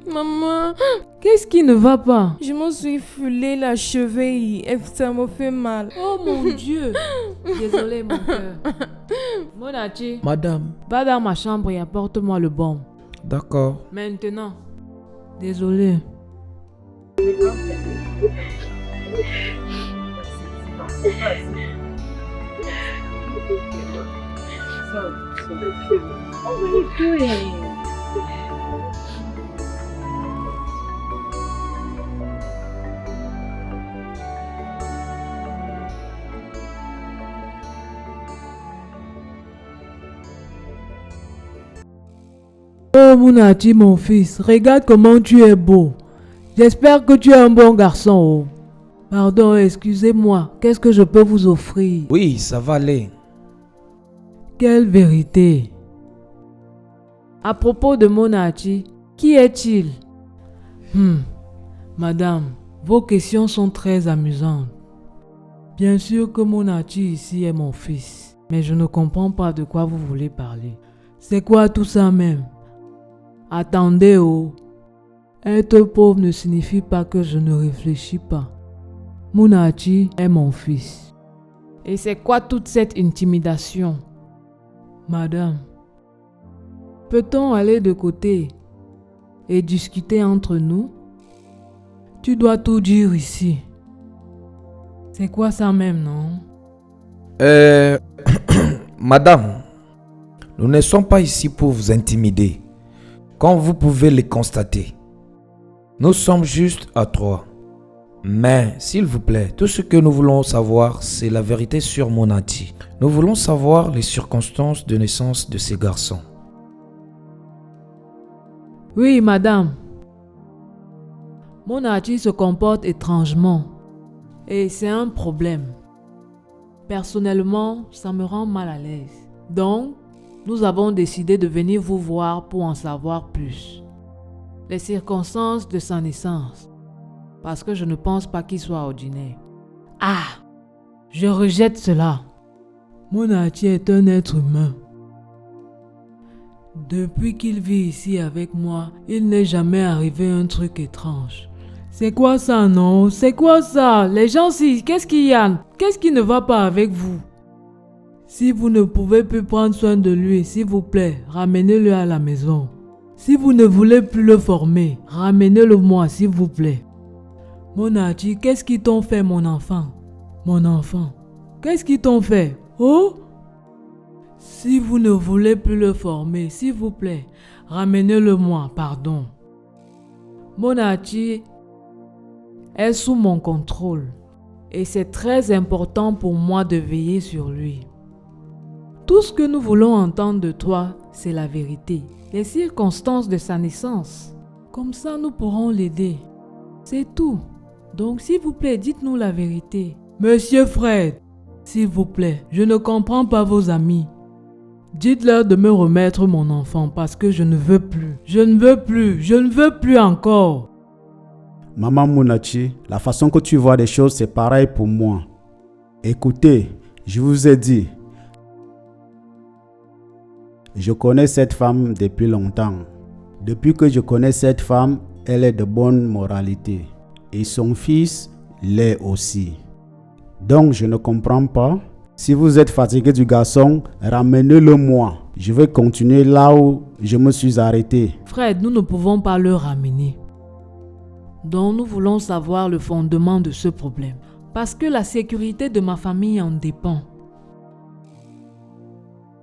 Speaker 4: Maman,
Speaker 1: qu'est-ce qui ne va pas?
Speaker 4: je me suis foulé la cheville et ça me fait mal.
Speaker 1: Oh mon Dieu! Désolée mon cœur. Monachi,
Speaker 7: Madame.
Speaker 1: va dans ma chambre et apporte-moi le baume.
Speaker 7: D'accord.
Speaker 1: Maintenant. Désolée. Oh Monachi, mon fils, regarde comment tu es beau. J'espère que tu es un bon garçon. Oh. Pardon, excusez-moi. Qu'est-ce que je peux vous offrir?
Speaker 7: Oui, ça va aller.
Speaker 1: Quelle vérité. À propos de Monachi, qui est-il? Madame, vos questions sont très amusantes. Bien sûr que Monachi ici est mon fils, mais je ne comprends pas de quoi vous voulez parler. C'est quoi tout ça même? Attendez, oh. Être pauvre ne signifie pas que je ne réfléchis pas. Monachi est mon fils. Et c'est quoi toute cette intimidation? Madame, peut-on aller de côté et discuter entre nous? Tu dois tout dire ici. C'est quoi ça même, non?
Speaker 2: Madame, nous ne sommes pas ici pour vous intimider, comme vous pouvez le constater. Nous sommes juste à 3. Mais, s'il vous plaît, tout ce que nous voulons savoir, c'est la vérité sur Monachi. Nous voulons savoir les circonstances de naissance de ces garçons.
Speaker 1: Oui, madame. Monachi se comporte étrangement. Et c'est un problème. Personnellement, ça me rend mal à l'aise. Donc, nous avons décidé de venir vous voir pour en savoir plus. Les circonstances de sa naissance. Parce que je ne pense pas qu'il soit ordinaire. Ah! Je rejette cela. Monachi est un être humain. Depuis qu'il vit ici avec moi, il n'est jamais arrivé un truc étrange. C'est quoi ça, non? C'est quoi ça? Les gens ici, qu'est-ce qu'il y a? Qu'est-ce qui ne va pas avec vous? Si vous ne pouvez plus prendre soin de lui, s'il vous plaît, ramenez-le à la maison. Si vous ne voulez plus le former, ramenez-le moi, s'il vous plaît. Monachi, qu'est-ce qu'ils t'ont fait, mon enfant? Mon enfant, qu'est-ce qu'ils t'ont fait? Oh? Si vous ne voulez plus le former, s'il vous plaît, ramenez-le moi, pardon. Monachi est sous mon contrôle et c'est très important pour moi de veiller sur lui. Tout ce que nous voulons entendre de toi, c'est la vérité, les circonstances de sa naissance. Comme ça, nous pourrons l'aider. C'est tout. Donc, s'il vous plaît, dites-nous la vérité. Monsieur Fred, s'il vous plaît, je ne comprends pas vos amis. Dites-leur de me remettre mon enfant parce que je ne veux plus. Je ne veux plus encore.
Speaker 5: Maman Monachi, la façon que tu vois les choses, c'est pareil pour moi. Écoutez, je vous ai dit, je connais cette femme depuis longtemps. Depuis que je connais cette femme, elle est de bonne moralité. Et son fils l'est aussi. Donc je ne comprends pas. Si vous êtes fatigué du garçon, ramenez-le moi. Je vais continuer là où je me suis arrêté.
Speaker 1: Fred, nous ne pouvons pas le ramener. Donc nous voulons savoir le fondement de ce problème. Parce que la sécurité de ma famille en dépend.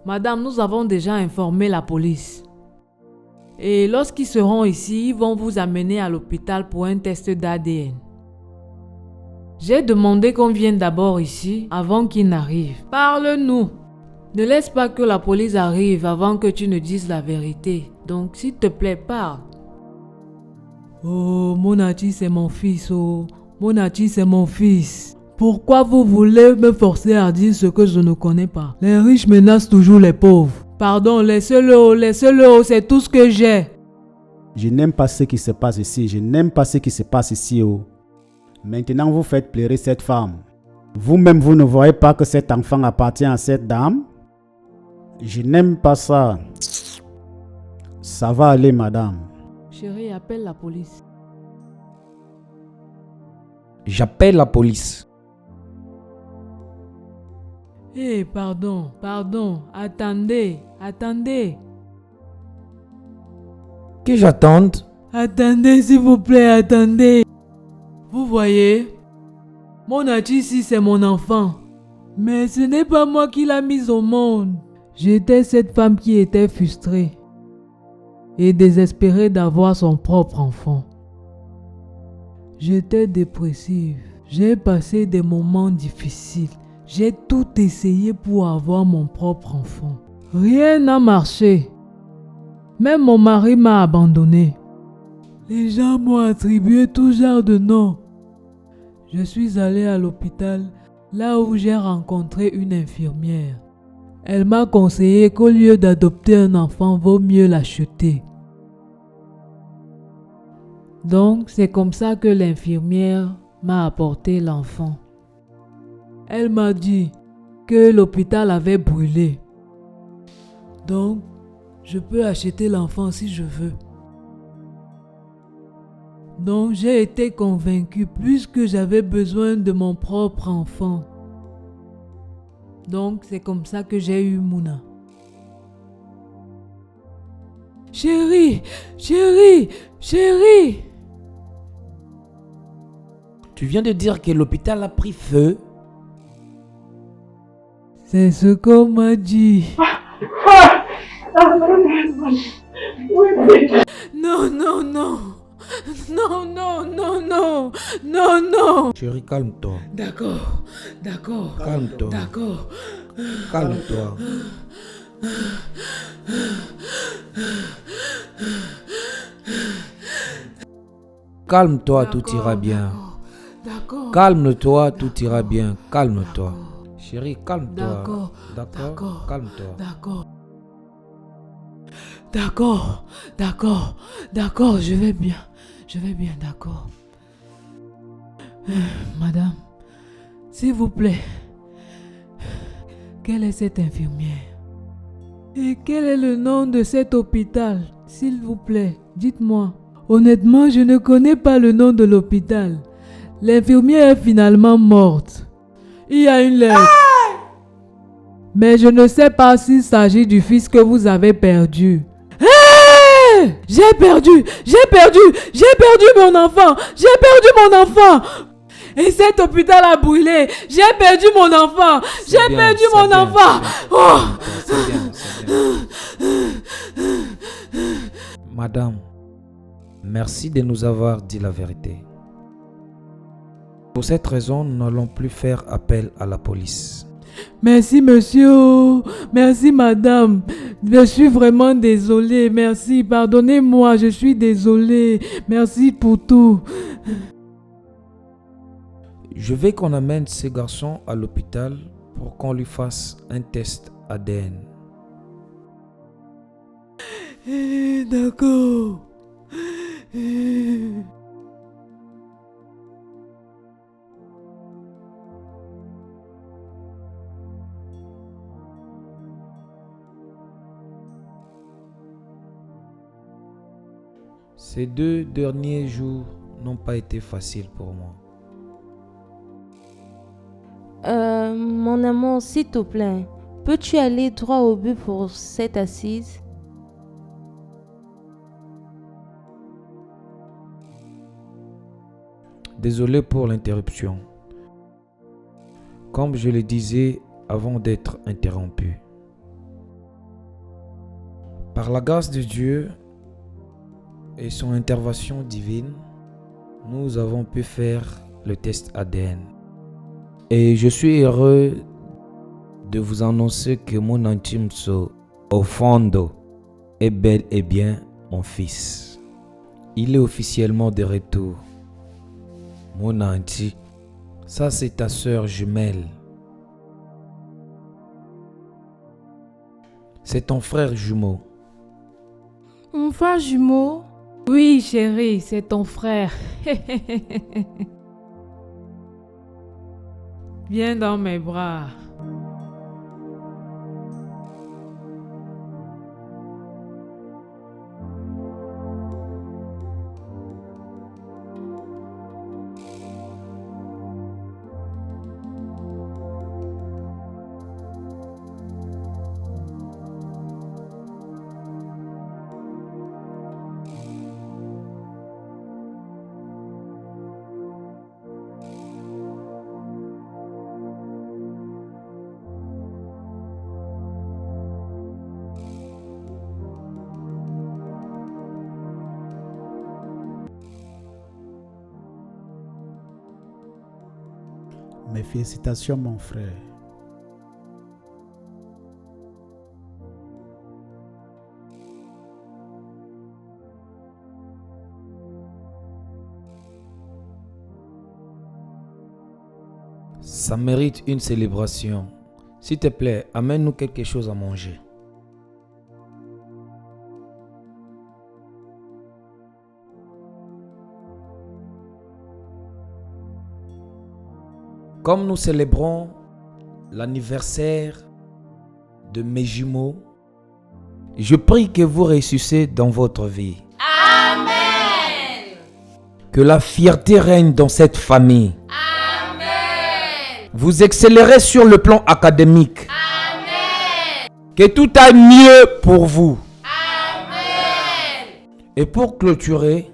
Speaker 1: Madame, nous avons déjà informé la police. Et lorsqu'ils seront ici, ils vont vous amener à l'hôpital pour un test d'ADN. J'ai demandé qu'on vienne d'abord ici avant qu'ils n'arrivent. Parle-nous. Ne laisse pas que la police arrive avant que tu ne dises la vérité. Donc, s'il te plaît, parle. Oh, Monachi, c'est mon fils. Oh, Monachi, c'est mon fils. Pourquoi vous voulez me forcer à dire ce que je ne connais pas? Les riches menacent toujours les pauvres. Pardon, laissez-le, c'est tout ce que j'ai.
Speaker 5: Je n'aime pas ce qui se passe ici, oh. Maintenant, vous faites pleurer cette femme. Vous-même, vous ne voyez pas que cet enfant appartient à cette dame? Je n'aime pas ça. Ça va aller, madame.
Speaker 1: Chérie, appelle la police.
Speaker 2: J'appelle la police.
Speaker 1: Eh, pardon, attendez.
Speaker 2: Que j'attende?
Speaker 1: Attendez, s'il vous plaît, attendez. Vous voyez, Monachi ici, c'est mon enfant. Mais ce n'est pas moi qui l'a mise au monde. J'étais cette femme qui était frustrée et désespérée d'avoir son propre enfant. J'étais dépressive. J'ai passé des moments difficiles. J'ai tout essayé pour avoir mon propre enfant. Rien n'a marché. Même mon mari m'a abandonné. Les gens m'ont attribué tout genre de noms. Je suis allée à l'hôpital, là où j'ai rencontré une infirmière. Elle m'a conseillé qu'au lieu d'adopter un enfant, vaut mieux l'acheter. Donc, c'est comme ça que l'infirmière m'a apporté l'enfant. Elle m'a dit que l'hôpital avait brûlé. Donc, je peux acheter l'enfant si je veux. Donc, j'ai été convaincue puisque j'avais besoin de mon propre enfant. Donc, c'est comme ça que j'ai eu Mouna. Chérie, chérie, chérie.
Speaker 7: Tu viens de dire que l'hôpital a pris feu?
Speaker 1: C'est ce qu'on m'a dit. Non, non, non. Non, non, non, non. Non, non.
Speaker 2: Chérie, calme-toi.
Speaker 1: D'accord, d'accord.
Speaker 2: Calme-toi.
Speaker 1: D'accord.
Speaker 2: Calme-toi. Calme-toi, tout ira bien.
Speaker 1: D'accord.
Speaker 2: Calme-toi, tout ira bien. Calme-toi. Chérie, calme-toi.
Speaker 1: D'accord.
Speaker 2: D'accord. Calme-toi.
Speaker 1: D'accord. D'accord. D'accord. D'accord, je vais bien. Je vais bien, d'accord. Madame, s'il vous plaît, quelle est cette infirmière? Et quel est le nom de cet hôpital? S'il vous plaît, dites-moi. Honnêtement, je ne connais pas le nom de l'hôpital. L'infirmière est finalement morte. Il y a une lettre. Mais je ne sais pas s'il s'agit du fils que vous avez perdu. Hey! J'ai perdu mon enfant. Et cet hôpital a brûlé. J'ai perdu mon enfant. Oh!
Speaker 2: C'est bien. Madame, merci de nous avoir dit la vérité. Pour cette raison, nous n'allons plus faire appel à la police.
Speaker 1: Merci monsieur, merci madame, je suis vraiment désolée, merci, pardonnez-moi, je suis désolée, merci pour tout.
Speaker 2: Je veux qu'on amène ce garçon à l'hôpital pour qu'on lui fasse un test ADN.
Speaker 1: D'accord.
Speaker 2: Ces 2 derniers jours n'ont pas été faciles pour moi.
Speaker 3: Mon amour, s'il te plaît, peux-tu aller droit au but pour cette assise?
Speaker 2: Désolé pour l'interruption. Comme je le disais avant d'être interrompu. Par la grâce de Dieu et son intervention divine, nous avons pu faire le test ADN. Et je suis heureux de vous annoncer que mon intime au fond est bel et bien mon fils. Il est officiellement de retour. Mon anti, ça c'est ta sœur jumelle. C'est ton frère jumeau.
Speaker 4: Mon frère jumeau?
Speaker 1: Oui chérie, c'est ton frère. Viens dans mes bras.
Speaker 5: Mes félicitations, mon frère.
Speaker 2: Ça mérite une célébration. S'il te plaît, amène-nous quelque chose à manger. Comme nous célébrons l'anniversaire de mes jumeaux, je prie que vous réussissez dans votre vie.
Speaker 3: Amen.
Speaker 2: Que la fierté règne dans cette famille.
Speaker 3: Amen.
Speaker 2: Vous excellerez sur le plan académique.
Speaker 3: Amen.
Speaker 2: Que tout aille mieux pour vous.
Speaker 3: Amen.
Speaker 2: Et pour clôturer,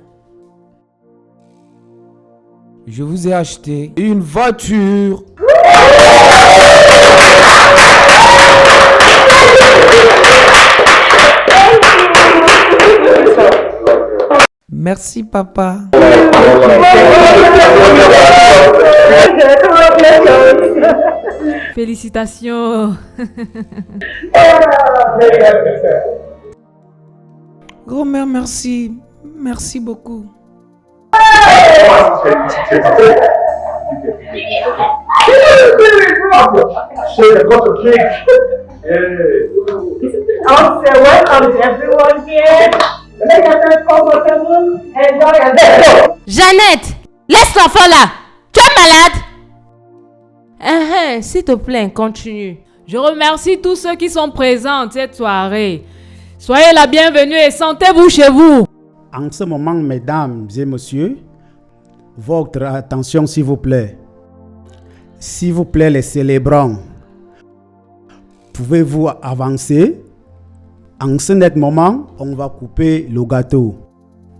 Speaker 2: je vous ai acheté une voiture. Merci papa.
Speaker 1: Félicitations.
Speaker 2: Grand-mère, merci. Merci beaucoup.
Speaker 3: Jeannette, laisse l'enfant là. Tu es malade? S'il te plaît, continue.
Speaker 1: Je remercie tous ceux qui sont présents cette soirée. Soyez la bienvenue et sentez-vous chez vous.
Speaker 5: En ce moment, mesdames et messieurs, votre attention s'il vous plaît. S'il vous plaît, les célébrants, pouvez-vous avancer? En ce net moment, on va couper le gâteau.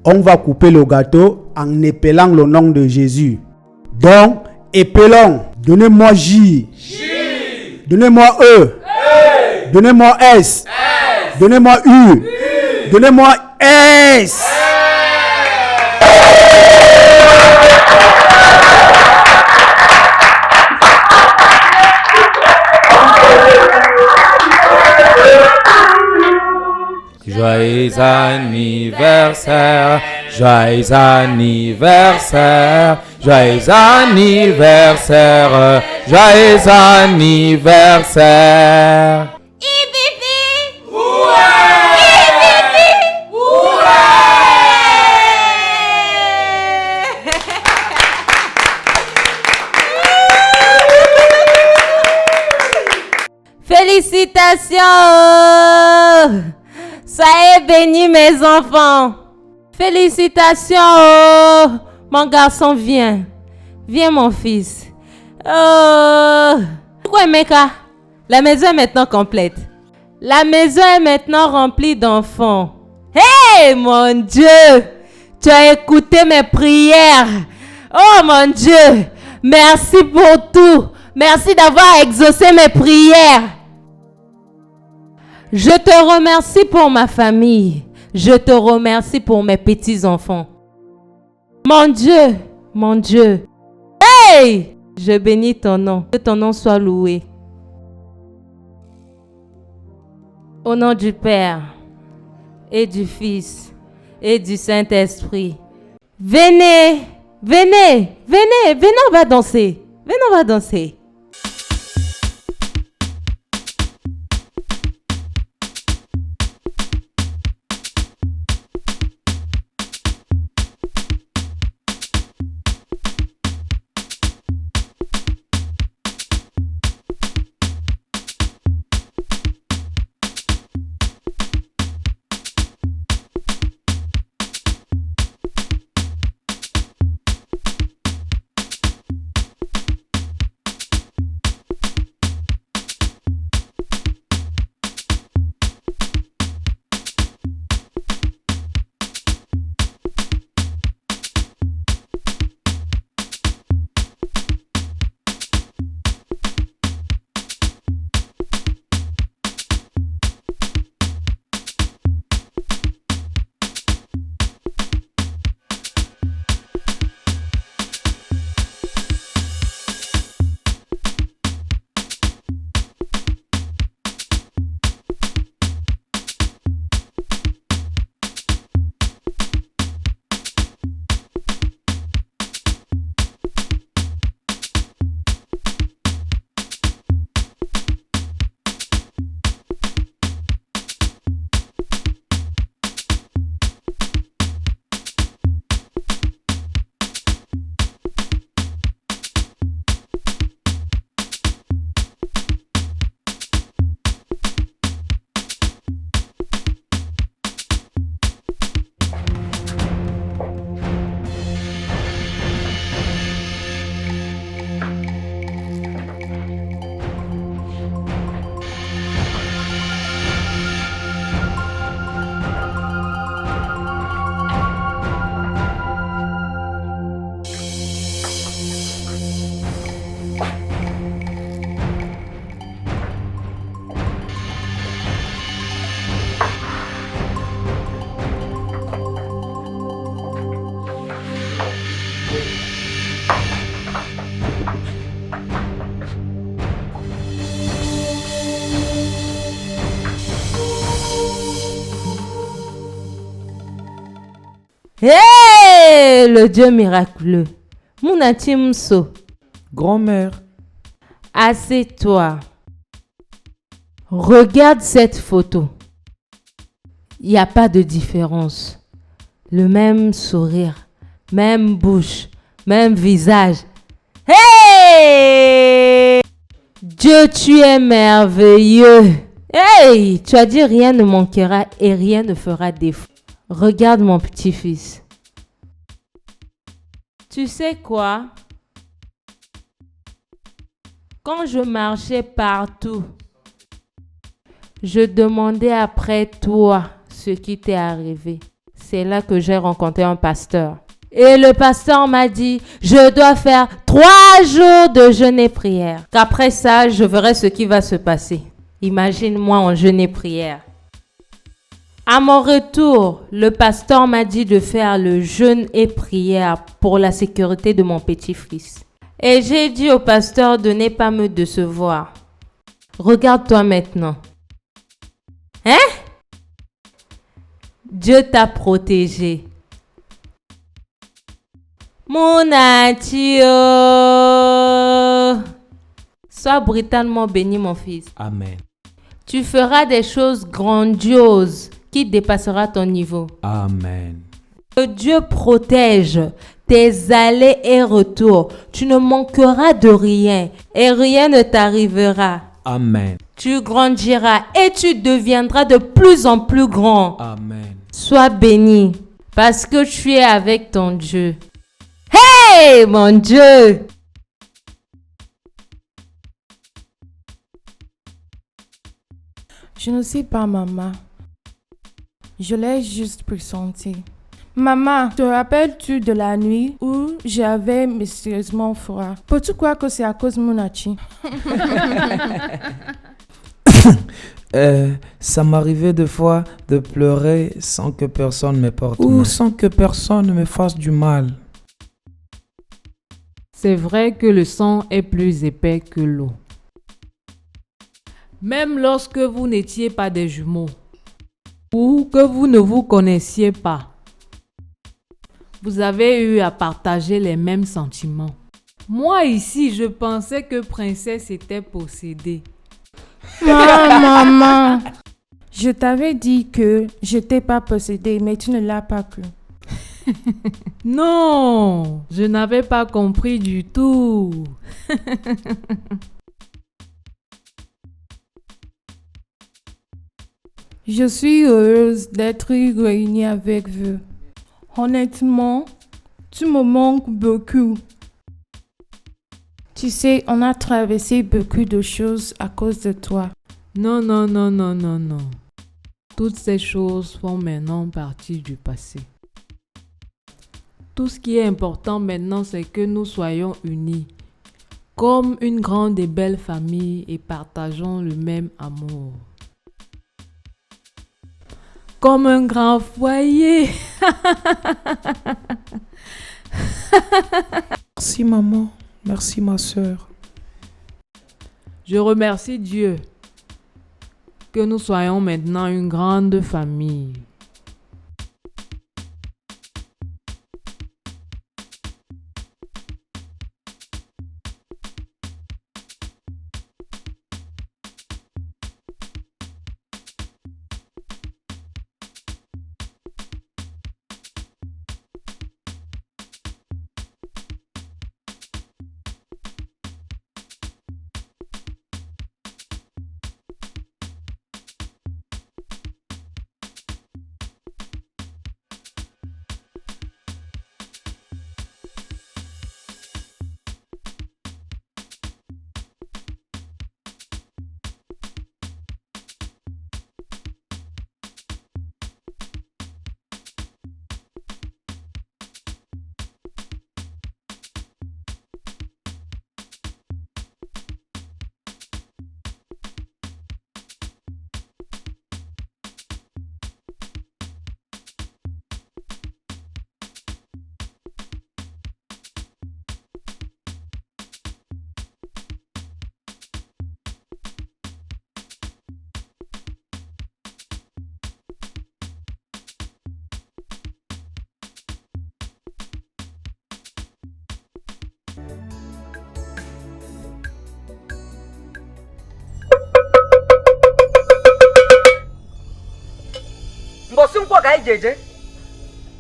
Speaker 5: On va couper le gâteau en épelant le nom de Jésus. Donc, épelons. Donnez-moi J. Donnez-moi E. Donnez-moi S. Donnez-moi U. Donnez-moi S.
Speaker 2: Joyeux anniversaire, joyeux anniversaire, joyeux anniversaire, joyeux anniversaire.
Speaker 3: Félicitations! Soyez bénis mes enfants. Félicitations! Mon garçon, viens. Viens mon fils. Pourquoi Emeka? La maison est maintenant complète. La maison est maintenant remplie d'enfants. Hey mon Dieu! Tu as écouté mes prières. Oh mon Dieu! Merci pour tout. Merci d'avoir exaucé mes prières. Je te remercie pour ma famille. Je te remercie pour mes petits-enfants. Mon Dieu, mon Dieu. Hey! Je bénis ton nom. Que ton nom soit loué. Au nom du Père et du Fils et du Saint-Esprit. Venez, venez, venez, venez, on va danser. Venez, on va danser. le Dieu miraculeux. Munatimso,
Speaker 2: Grand-mère,
Speaker 3: assieds-toi. Regarde cette photo. Il n'y a pas de différence. Le même sourire, même bouche, même visage. Hey! Dieu, tu es merveilleux. Hey! Tu as dit rien ne manquera et rien ne fera défaut. Regarde mon petit-fils. Tu sais quoi? Quand je marchais partout, je demandais après toi ce qui t'est arrivé. C'est là que j'ai rencontré un pasteur. Et le pasteur m'a dit, je dois faire 3 jours de jeûne et prière. Qu'après ça, je verrai ce qui va se passer. Imagine-moi en jeûne et prière. À mon retour, le pasteur m'a dit de faire le jeûne et prière pour la sécurité de mon petit-fils. Et j'ai dit au pasteur de ne pas me décevoir. Regarde-toi maintenant. Hein? Dieu t'a protégé. Mon Atio. Sois brutalement béni, mon fils.
Speaker 7: Amen.
Speaker 3: Tu feras des choses grandioses qui dépassera ton niveau.
Speaker 7: Amen.
Speaker 3: Que Dieu protège tes allées et retours. Tu ne manqueras de rien et rien ne t'arrivera.
Speaker 7: Amen.
Speaker 3: Tu grandiras et tu deviendras de plus en plus grand.
Speaker 7: Amen.
Speaker 3: Sois béni parce que tu es avec ton Dieu. Hey, mon Dieu!
Speaker 4: Je ne sais pas, maman. Je l'ai juste pressenti. Maman, te rappelles-tu de la nuit où j'avais mystérieusement froid? Peux-tu croire que c'est à cause de Munachi?
Speaker 7: Ça m'arrivait des fois de pleurer sans que personne me porte mal. Ou sans que personne me fasse du mal.
Speaker 1: C'est vrai que le sang est plus épais que l'eau. Même lorsque vous n'étiez pas des jumeaux ou que vous ne vous connaissiez pas, vous avez eu à partager les mêmes sentiments. Moi ici, je pensais que Princesse était possédée.
Speaker 4: Maman, je t'avais dit que je n'étais pas possédée, mais tu ne l'as pas cru.
Speaker 1: Non, je n'avais pas compris du tout.
Speaker 4: Je suis heureuse d'être réunie avec vous. Honnêtement, tu me manques beaucoup. Tu sais, on a traversé beaucoup de choses à cause de toi.
Speaker 1: Non, non, non, non, non, non. Toutes ces choses font maintenant partie du passé. Tout ce qui est important maintenant, c'est que nous soyons unis, comme une grande et belle famille et partageons le même amour. Comme un grand foyer.
Speaker 7: Merci maman. Merci ma soeur.
Speaker 1: Je remercie Dieu que nous soyons maintenant une grande famille.
Speaker 9: nkwa ka anyị jeje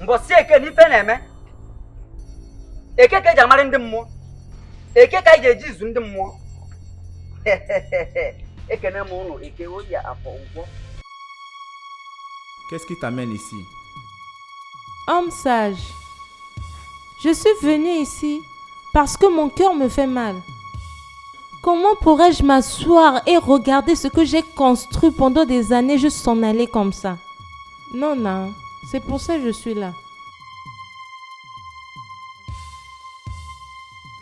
Speaker 9: mbọsị eke n'ife na-eme eke ka eji amarị ndị mmụọ eke ka anyị ga-eji izu ndị mmụọ ekene m ụnụ eke oyi afọ ngwọ.
Speaker 10: Qu'est-ce qui t'amène ici?
Speaker 3: Homme sage, je suis venue ici parce que mon cœur me fait mal. Comment pourrais-je m'asseoir et regarder ce que j'ai construit pendant des années juste s'en aller comme ça? Non, non, c'est pour ça que je suis là.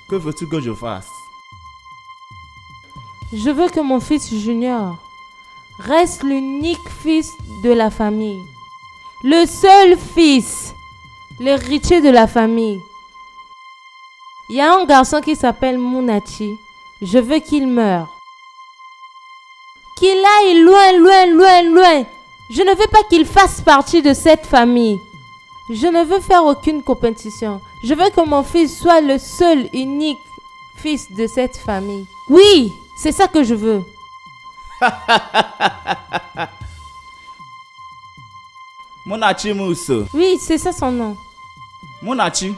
Speaker 10: Que veux-tu que je fasse?
Speaker 3: Je veux que mon fils Junior reste l'unique fils de la famille. Le seul fils, l'héritier de la famille. Il y a un garçon qui s'appelle Munachi. Je veux qu'il meure. Qu'il aille loin, loin, loin, loin. Je ne veux pas qu'il fasse partie de cette famille. Je ne veux faire aucune compétition. Je veux que mon fils soit le seul, unique fils de cette famille. Oui, c'est ça que je veux.
Speaker 10: Munachi Mousso.
Speaker 3: Oui, c'est ça son nom.
Speaker 10: Munachi.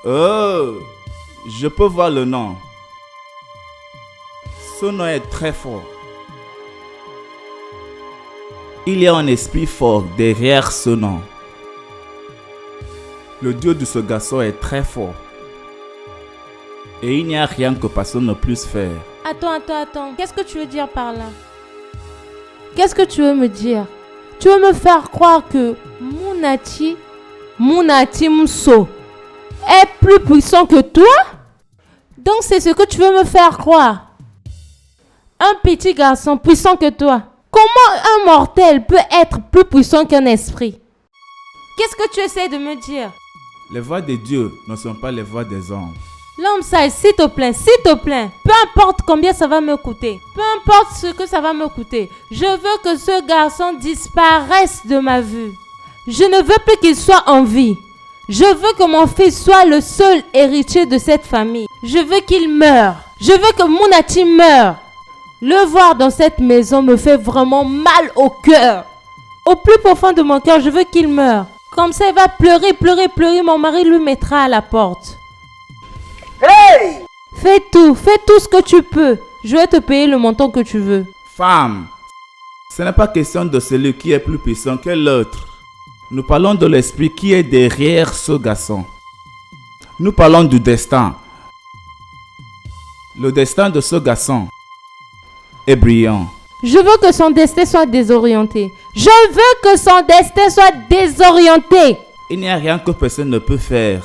Speaker 10: Oh, je peux voir le nom. Ce nom est très fort. Il y a un esprit fort derrière ce nom. Le Dieu de ce garçon est très fort. Et il n'y a rien que personne ne puisse faire.
Speaker 3: Attends. Qu'est-ce que tu veux dire par là? Qu'est-ce que tu veux me dire? Tu veux me faire croire que Munachi Mousso est plus puissant que toi? Donc c'est ce que tu veux me faire croire. Un petit garçon puissant que toi. Comment un mortel peut être plus puissant qu'un esprit? Qu'est-ce que tu essaies de me dire?
Speaker 10: Les voix de Dieu ne sont pas les voix des hommes.
Speaker 3: L'homme sage, s'il te plaît. Peu importe combien ça va me coûter. Peu importe ce que ça va me coûter. Je veux que ce garçon disparaisse de ma vue. Je ne veux plus qu'il soit en vie. Je veux que mon fils soit le seul héritier de cette famille. Je veux qu'il meure. Je veux que Munachi meure. Le voir dans cette maison me fait vraiment mal au cœur. Au plus profond de mon cœur, je veux qu'il meure. Comme ça, il va pleurer. Mon mari lui mettra à la porte.
Speaker 9: Hey!
Speaker 3: Fais tout ce que tu peux. Je vais te payer le montant que tu veux.
Speaker 10: Femme, ce n'est pas question de celui qui est plus puissant que l'autre. Nous parlons de l'esprit qui est derrière ce garçon. Nous parlons du destin. Le destin de ce garçon est brillant.
Speaker 3: Je veux que son destin soit désorienté.
Speaker 10: Il n'y a rien que personne ne peut faire.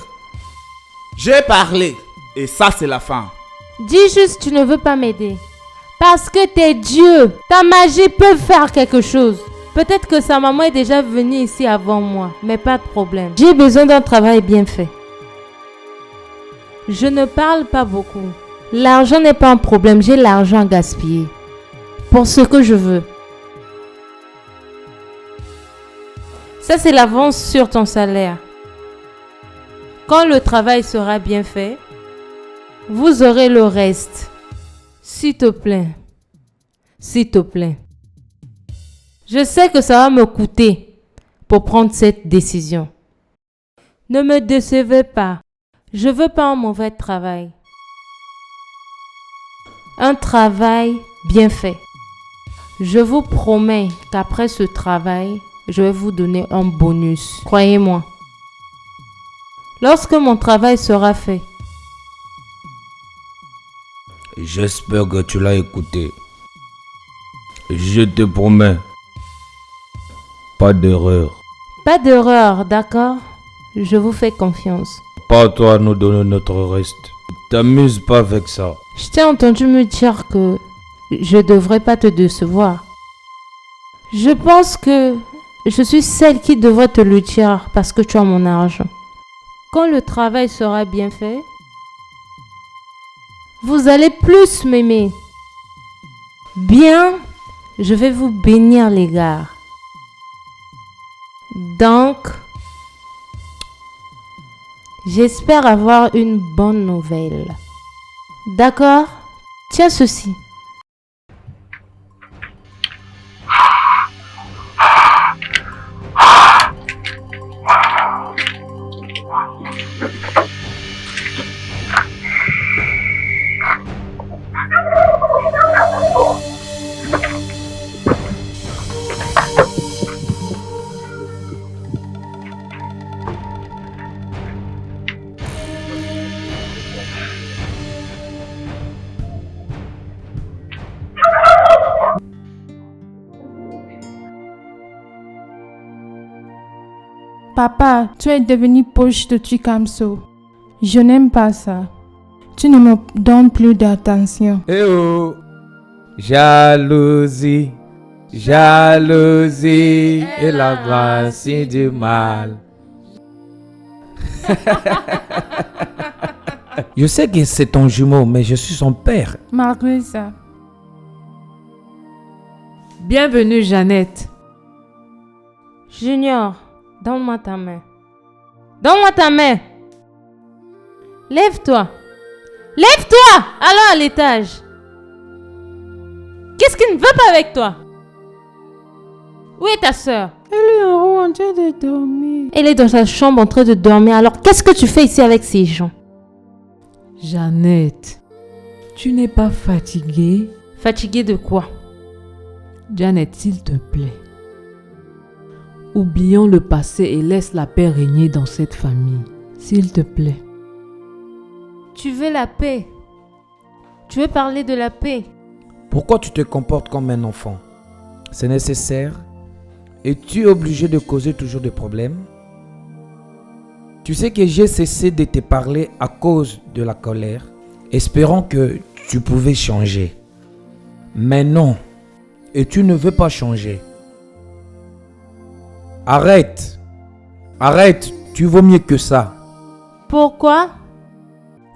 Speaker 10: J'ai parlé. Et ça, c'est la fin.
Speaker 3: Dis juste tu ne veux pas m'aider. Parce que t'es Dieu. Ta magie peut faire quelque chose. Peut-être que sa maman est déjà venue ici avant moi. Mais pas de problème. J'ai besoin d'un travail bien fait. Je ne parle pas beaucoup. L'argent n'est pas un problème. J'ai l'argent à gaspiller. Pour ce que je veux. Ça, c'est l'avance sur ton salaire. Quand le travail sera bien fait, vous aurez le reste. S'il te plaît. Je sais que ça va me coûter pour prendre cette décision. Ne me décevez pas. Je veux pas un mauvais travail. Un travail bien fait. Je vous promets qu'après ce travail, je vais vous donner un bonus. Croyez-moi. Lorsque mon travail sera fait,
Speaker 2: j'espère que tu l'as écouté. Je te promets. Pas d'erreur.
Speaker 3: Pas d'erreur, d'accord? Je vous fais confiance.
Speaker 2: Pas à toi à nous donner notre reste. T'amuse pas avec ça.
Speaker 3: Je t'ai entendu me dire que je devrais pas te décevoir. Je pense que je suis celle qui devrait te le dire parce que tu as mon argent. Quand le travail sera bien fait, vous allez plus m'aimer. Bien, je vais vous bénir les gars. Donc, j'espère avoir une bonne nouvelle. D'accord? Tiens ceci.
Speaker 4: Papa, tu es devenu poche de Chikamso. Je n'aime pas ça. Tu ne me donnes plus d'attention.
Speaker 2: Eh oh! Jalousie, jalousie est la racine du mal.
Speaker 7: Je sais que c'est ton jumeau, mais je suis son père.
Speaker 4: Malgré ça.
Speaker 1: Bienvenue, Jeannette.
Speaker 3: Junior, donne-moi ta main. Donne-moi ta main. Lève-toi. Lève-toi. Allons à l'étage. Qu'est-ce qui ne va pas avec toi? Où est ta sœur?
Speaker 4: Elle est en haut en train de dormir.
Speaker 3: Elle est dans sa chambre en train de dormir. Alors, qu'est-ce que tu fais ici avec ces gens?
Speaker 1: Jeannette, tu n'es pas fatiguée?
Speaker 3: Fatiguée de quoi?
Speaker 1: Jeannette, s'il te plaît. Oublions le passé et laisse la paix régner dans cette famille. S'il te plaît.
Speaker 3: Tu veux la paix? Tu veux parler de la paix?
Speaker 7: Pourquoi tu te comportes comme un enfant? C'est nécessaire? Es-tu obligé de causer toujours des problèmes? Tu sais que j'ai cessé de te parler à cause de la colère, espérant que tu pouvais changer. Mais non, et tu ne veux pas changer. Arrête! Arrête, tu vaux mieux que ça.
Speaker 3: Pourquoi?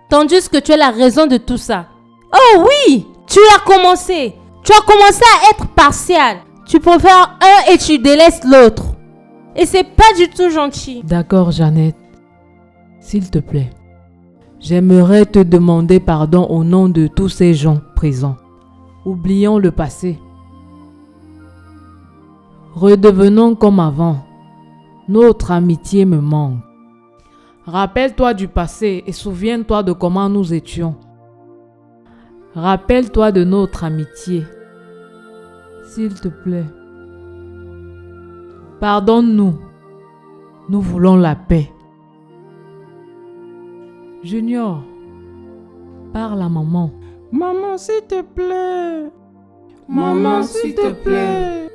Speaker 3: Tandis que tu es la raison de tout ça. Oh oui! Tu as commencé. Tu as commencé à être partial. Tu préfères un et tu délaisses l'autre. Et c'est pas du tout gentil.
Speaker 1: D'accord, Jeannette. S'il te plaît. J'aimerais te demander pardon au nom de tous ces gens présents. Oublions le passé. Redevenons comme avant. Notre amitié me manque. Rappelle-toi du passé et souviens-toi de comment nous étions. Rappelle-toi de notre amitié. S'il te plaît. Pardonne-nous. Nous voulons la paix. Junior, parle à maman.
Speaker 4: Maman, s'il te plaît. Maman, s'il te plaît.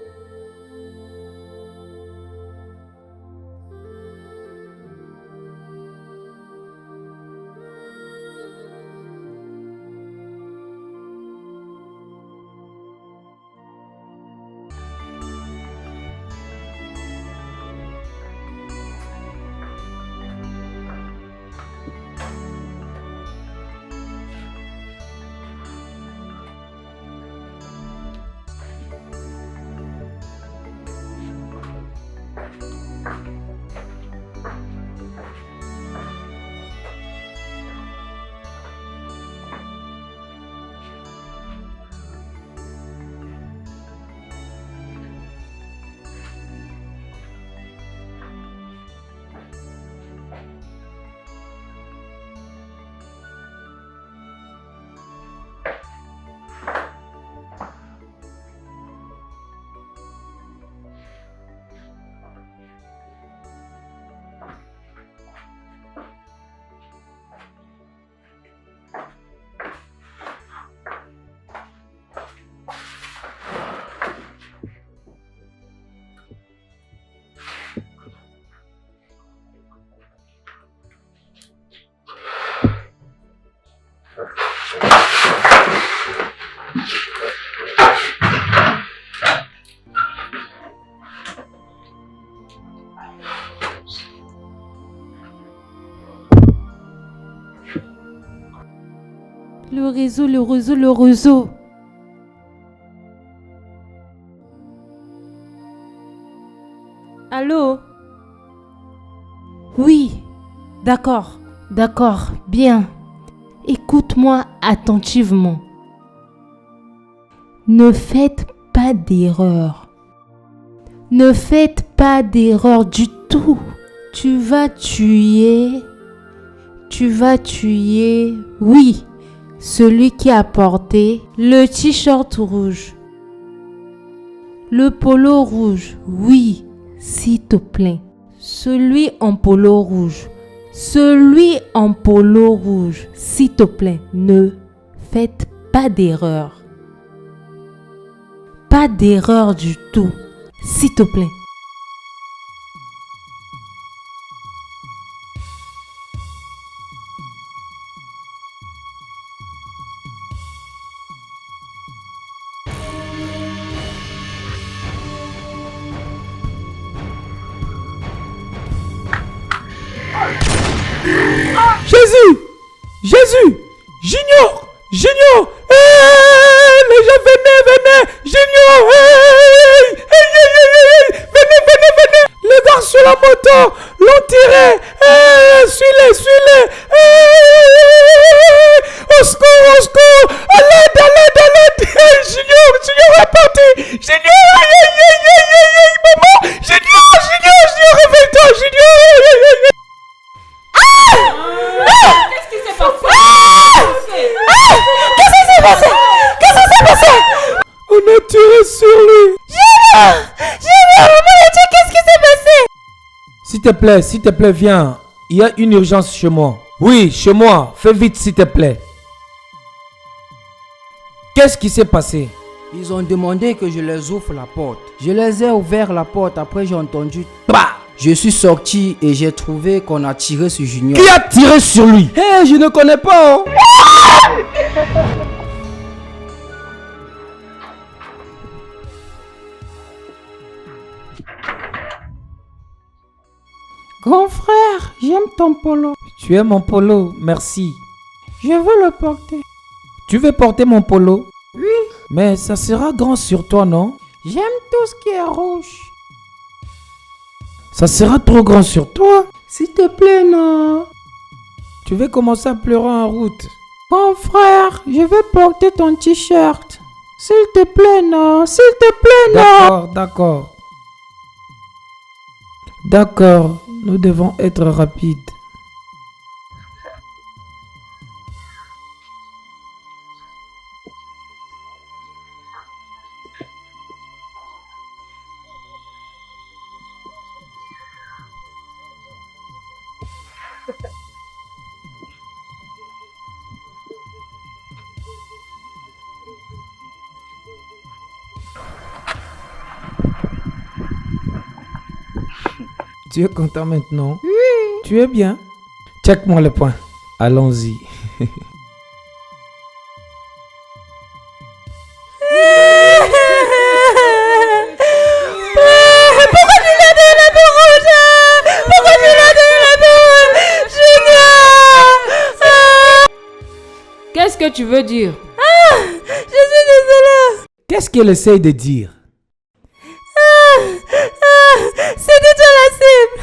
Speaker 3: Le réseau. Allô? Oui, d'accord, bien. Écoute-moi attentivement. Ne faites pas d'erreur. Ne faites pas d'erreur du tout. Tu vas tuer, oui, celui qui a porté le t-shirt rouge. Le polo rouge, oui, s'il te plaît. Celui en polo rouge. S'il te plaît, ne faites pas d'erreur. Pas d'erreur du tout, s'il te plaît.
Speaker 2: Jésus! Jésus! Junior! Junior! Hey, les gens, venez! Junior! Hey! Venez! Les gars sur la moto l'ont tiré! Hey, suis-les! Hey! Au secours! À l'aide! Hey, Junior est parti! Junior! Aïe! Maman! Junior! Réveille-toi! Junior!
Speaker 3: Qu'est-ce qui s'est passé? Qu'est-ce qui s'est passé?
Speaker 2: On a tiré sur lui!
Speaker 3: Maman, qu'est-ce qui s'est passé?
Speaker 2: S'il te plaît, viens. Il y a une urgence chez moi. Oui, chez moi. Fais vite, s'il te plaît. Qu'est-ce qui s'est passé?
Speaker 8: Ils ont demandé que je les ouvre la porte. Je les ai ouvert la porte, après j'ai entendu...
Speaker 2: Bah!
Speaker 8: Je suis sorti et j'ai trouvé qu'on a tiré sur Junior.
Speaker 2: Qui a tiré sur lui?
Speaker 8: Hé, je ne connais pas.
Speaker 1: Grand frère, j'aime ton polo.
Speaker 2: Tu aimes mon polo, merci.
Speaker 1: Je veux le porter.
Speaker 2: Tu veux porter mon polo?
Speaker 1: Oui.
Speaker 2: Mais ça sera grand sur toi, non?
Speaker 1: J'aime tout ce qui est rouge.
Speaker 2: Ça sera trop grand sur toi?
Speaker 1: S'il te plaît, non.
Speaker 2: Tu veux commencer à pleurer en route?
Speaker 1: Grand frère, je veux porter ton t-shirt. S'il te plaît, non. S'il te plaît, non.
Speaker 2: D'accord, nous devons être rapides. Tu es content maintenant?
Speaker 1: Oui.
Speaker 2: Tu es bien? Check-moi le point. Allons-y.
Speaker 3: Pourquoi tu l'as donné la peau rouge? Pourquoi tu l'as donné la peau rouge? Junior!
Speaker 1: Qu'est-ce que tu veux dire?
Speaker 3: Je suis désolée.
Speaker 2: Qu'est-ce qu'elle essaye de dire?
Speaker 3: C'était toi la cible.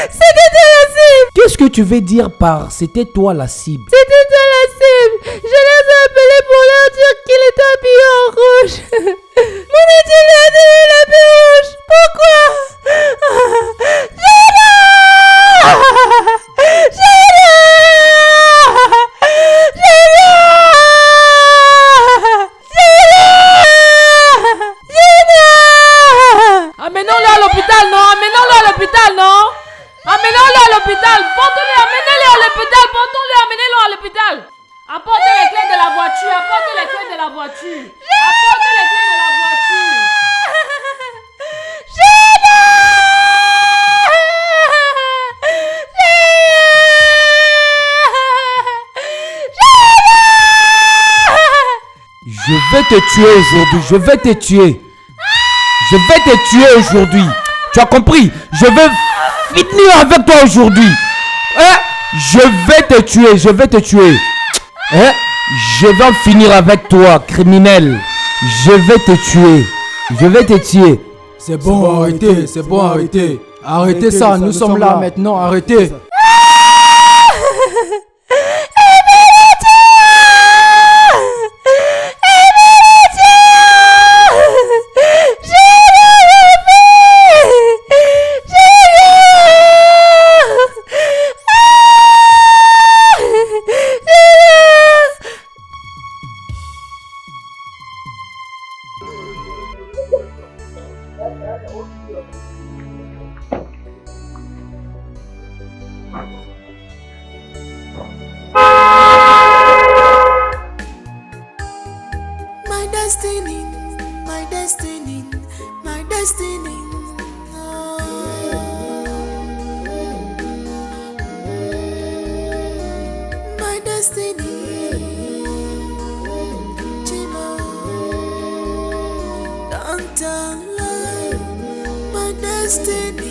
Speaker 3: C'était toi la cible.
Speaker 2: Qu'est-ce que tu veux dire par c'était toi la cible?
Speaker 3: C'était toi la cible. Je les ai appelés pour leur dire qu'il était habillé en rouge. Mon Dieu, lui a donné l'habit rouge. Pourquoi?
Speaker 1: Amenons-le à l'hôpital, non? Amenons-le à l'hôpital, non? Amenons-le à l'hôpital. Portez-le, amenez-le à l'hôpital. Portons-le, amenez-le à l'hôpital. Apportez les clés de la voiture. Apportez les clés de la voiture. Apportez les clés de la voiture.
Speaker 2: Je vais te tuer aujourd'hui. Je vais te tuer. Je vais te tuer aujourd'hui. Tu as compris? Je vais finir avec toi aujourd'hui. Hein? Je vais te tuer. Je vais te tuer. Hein? Je vais en finir avec toi, criminel. Je vais te tuer. Je vais te tuer.
Speaker 8: C'est bon, arrêtez. C'est bon, arrêtez. Arrêtez ça, nous sommes là maintenant, arrêtez.
Speaker 6: My destiny, my destiny, my destiny. My destiny. Chima. Don't tell lie. My destiny.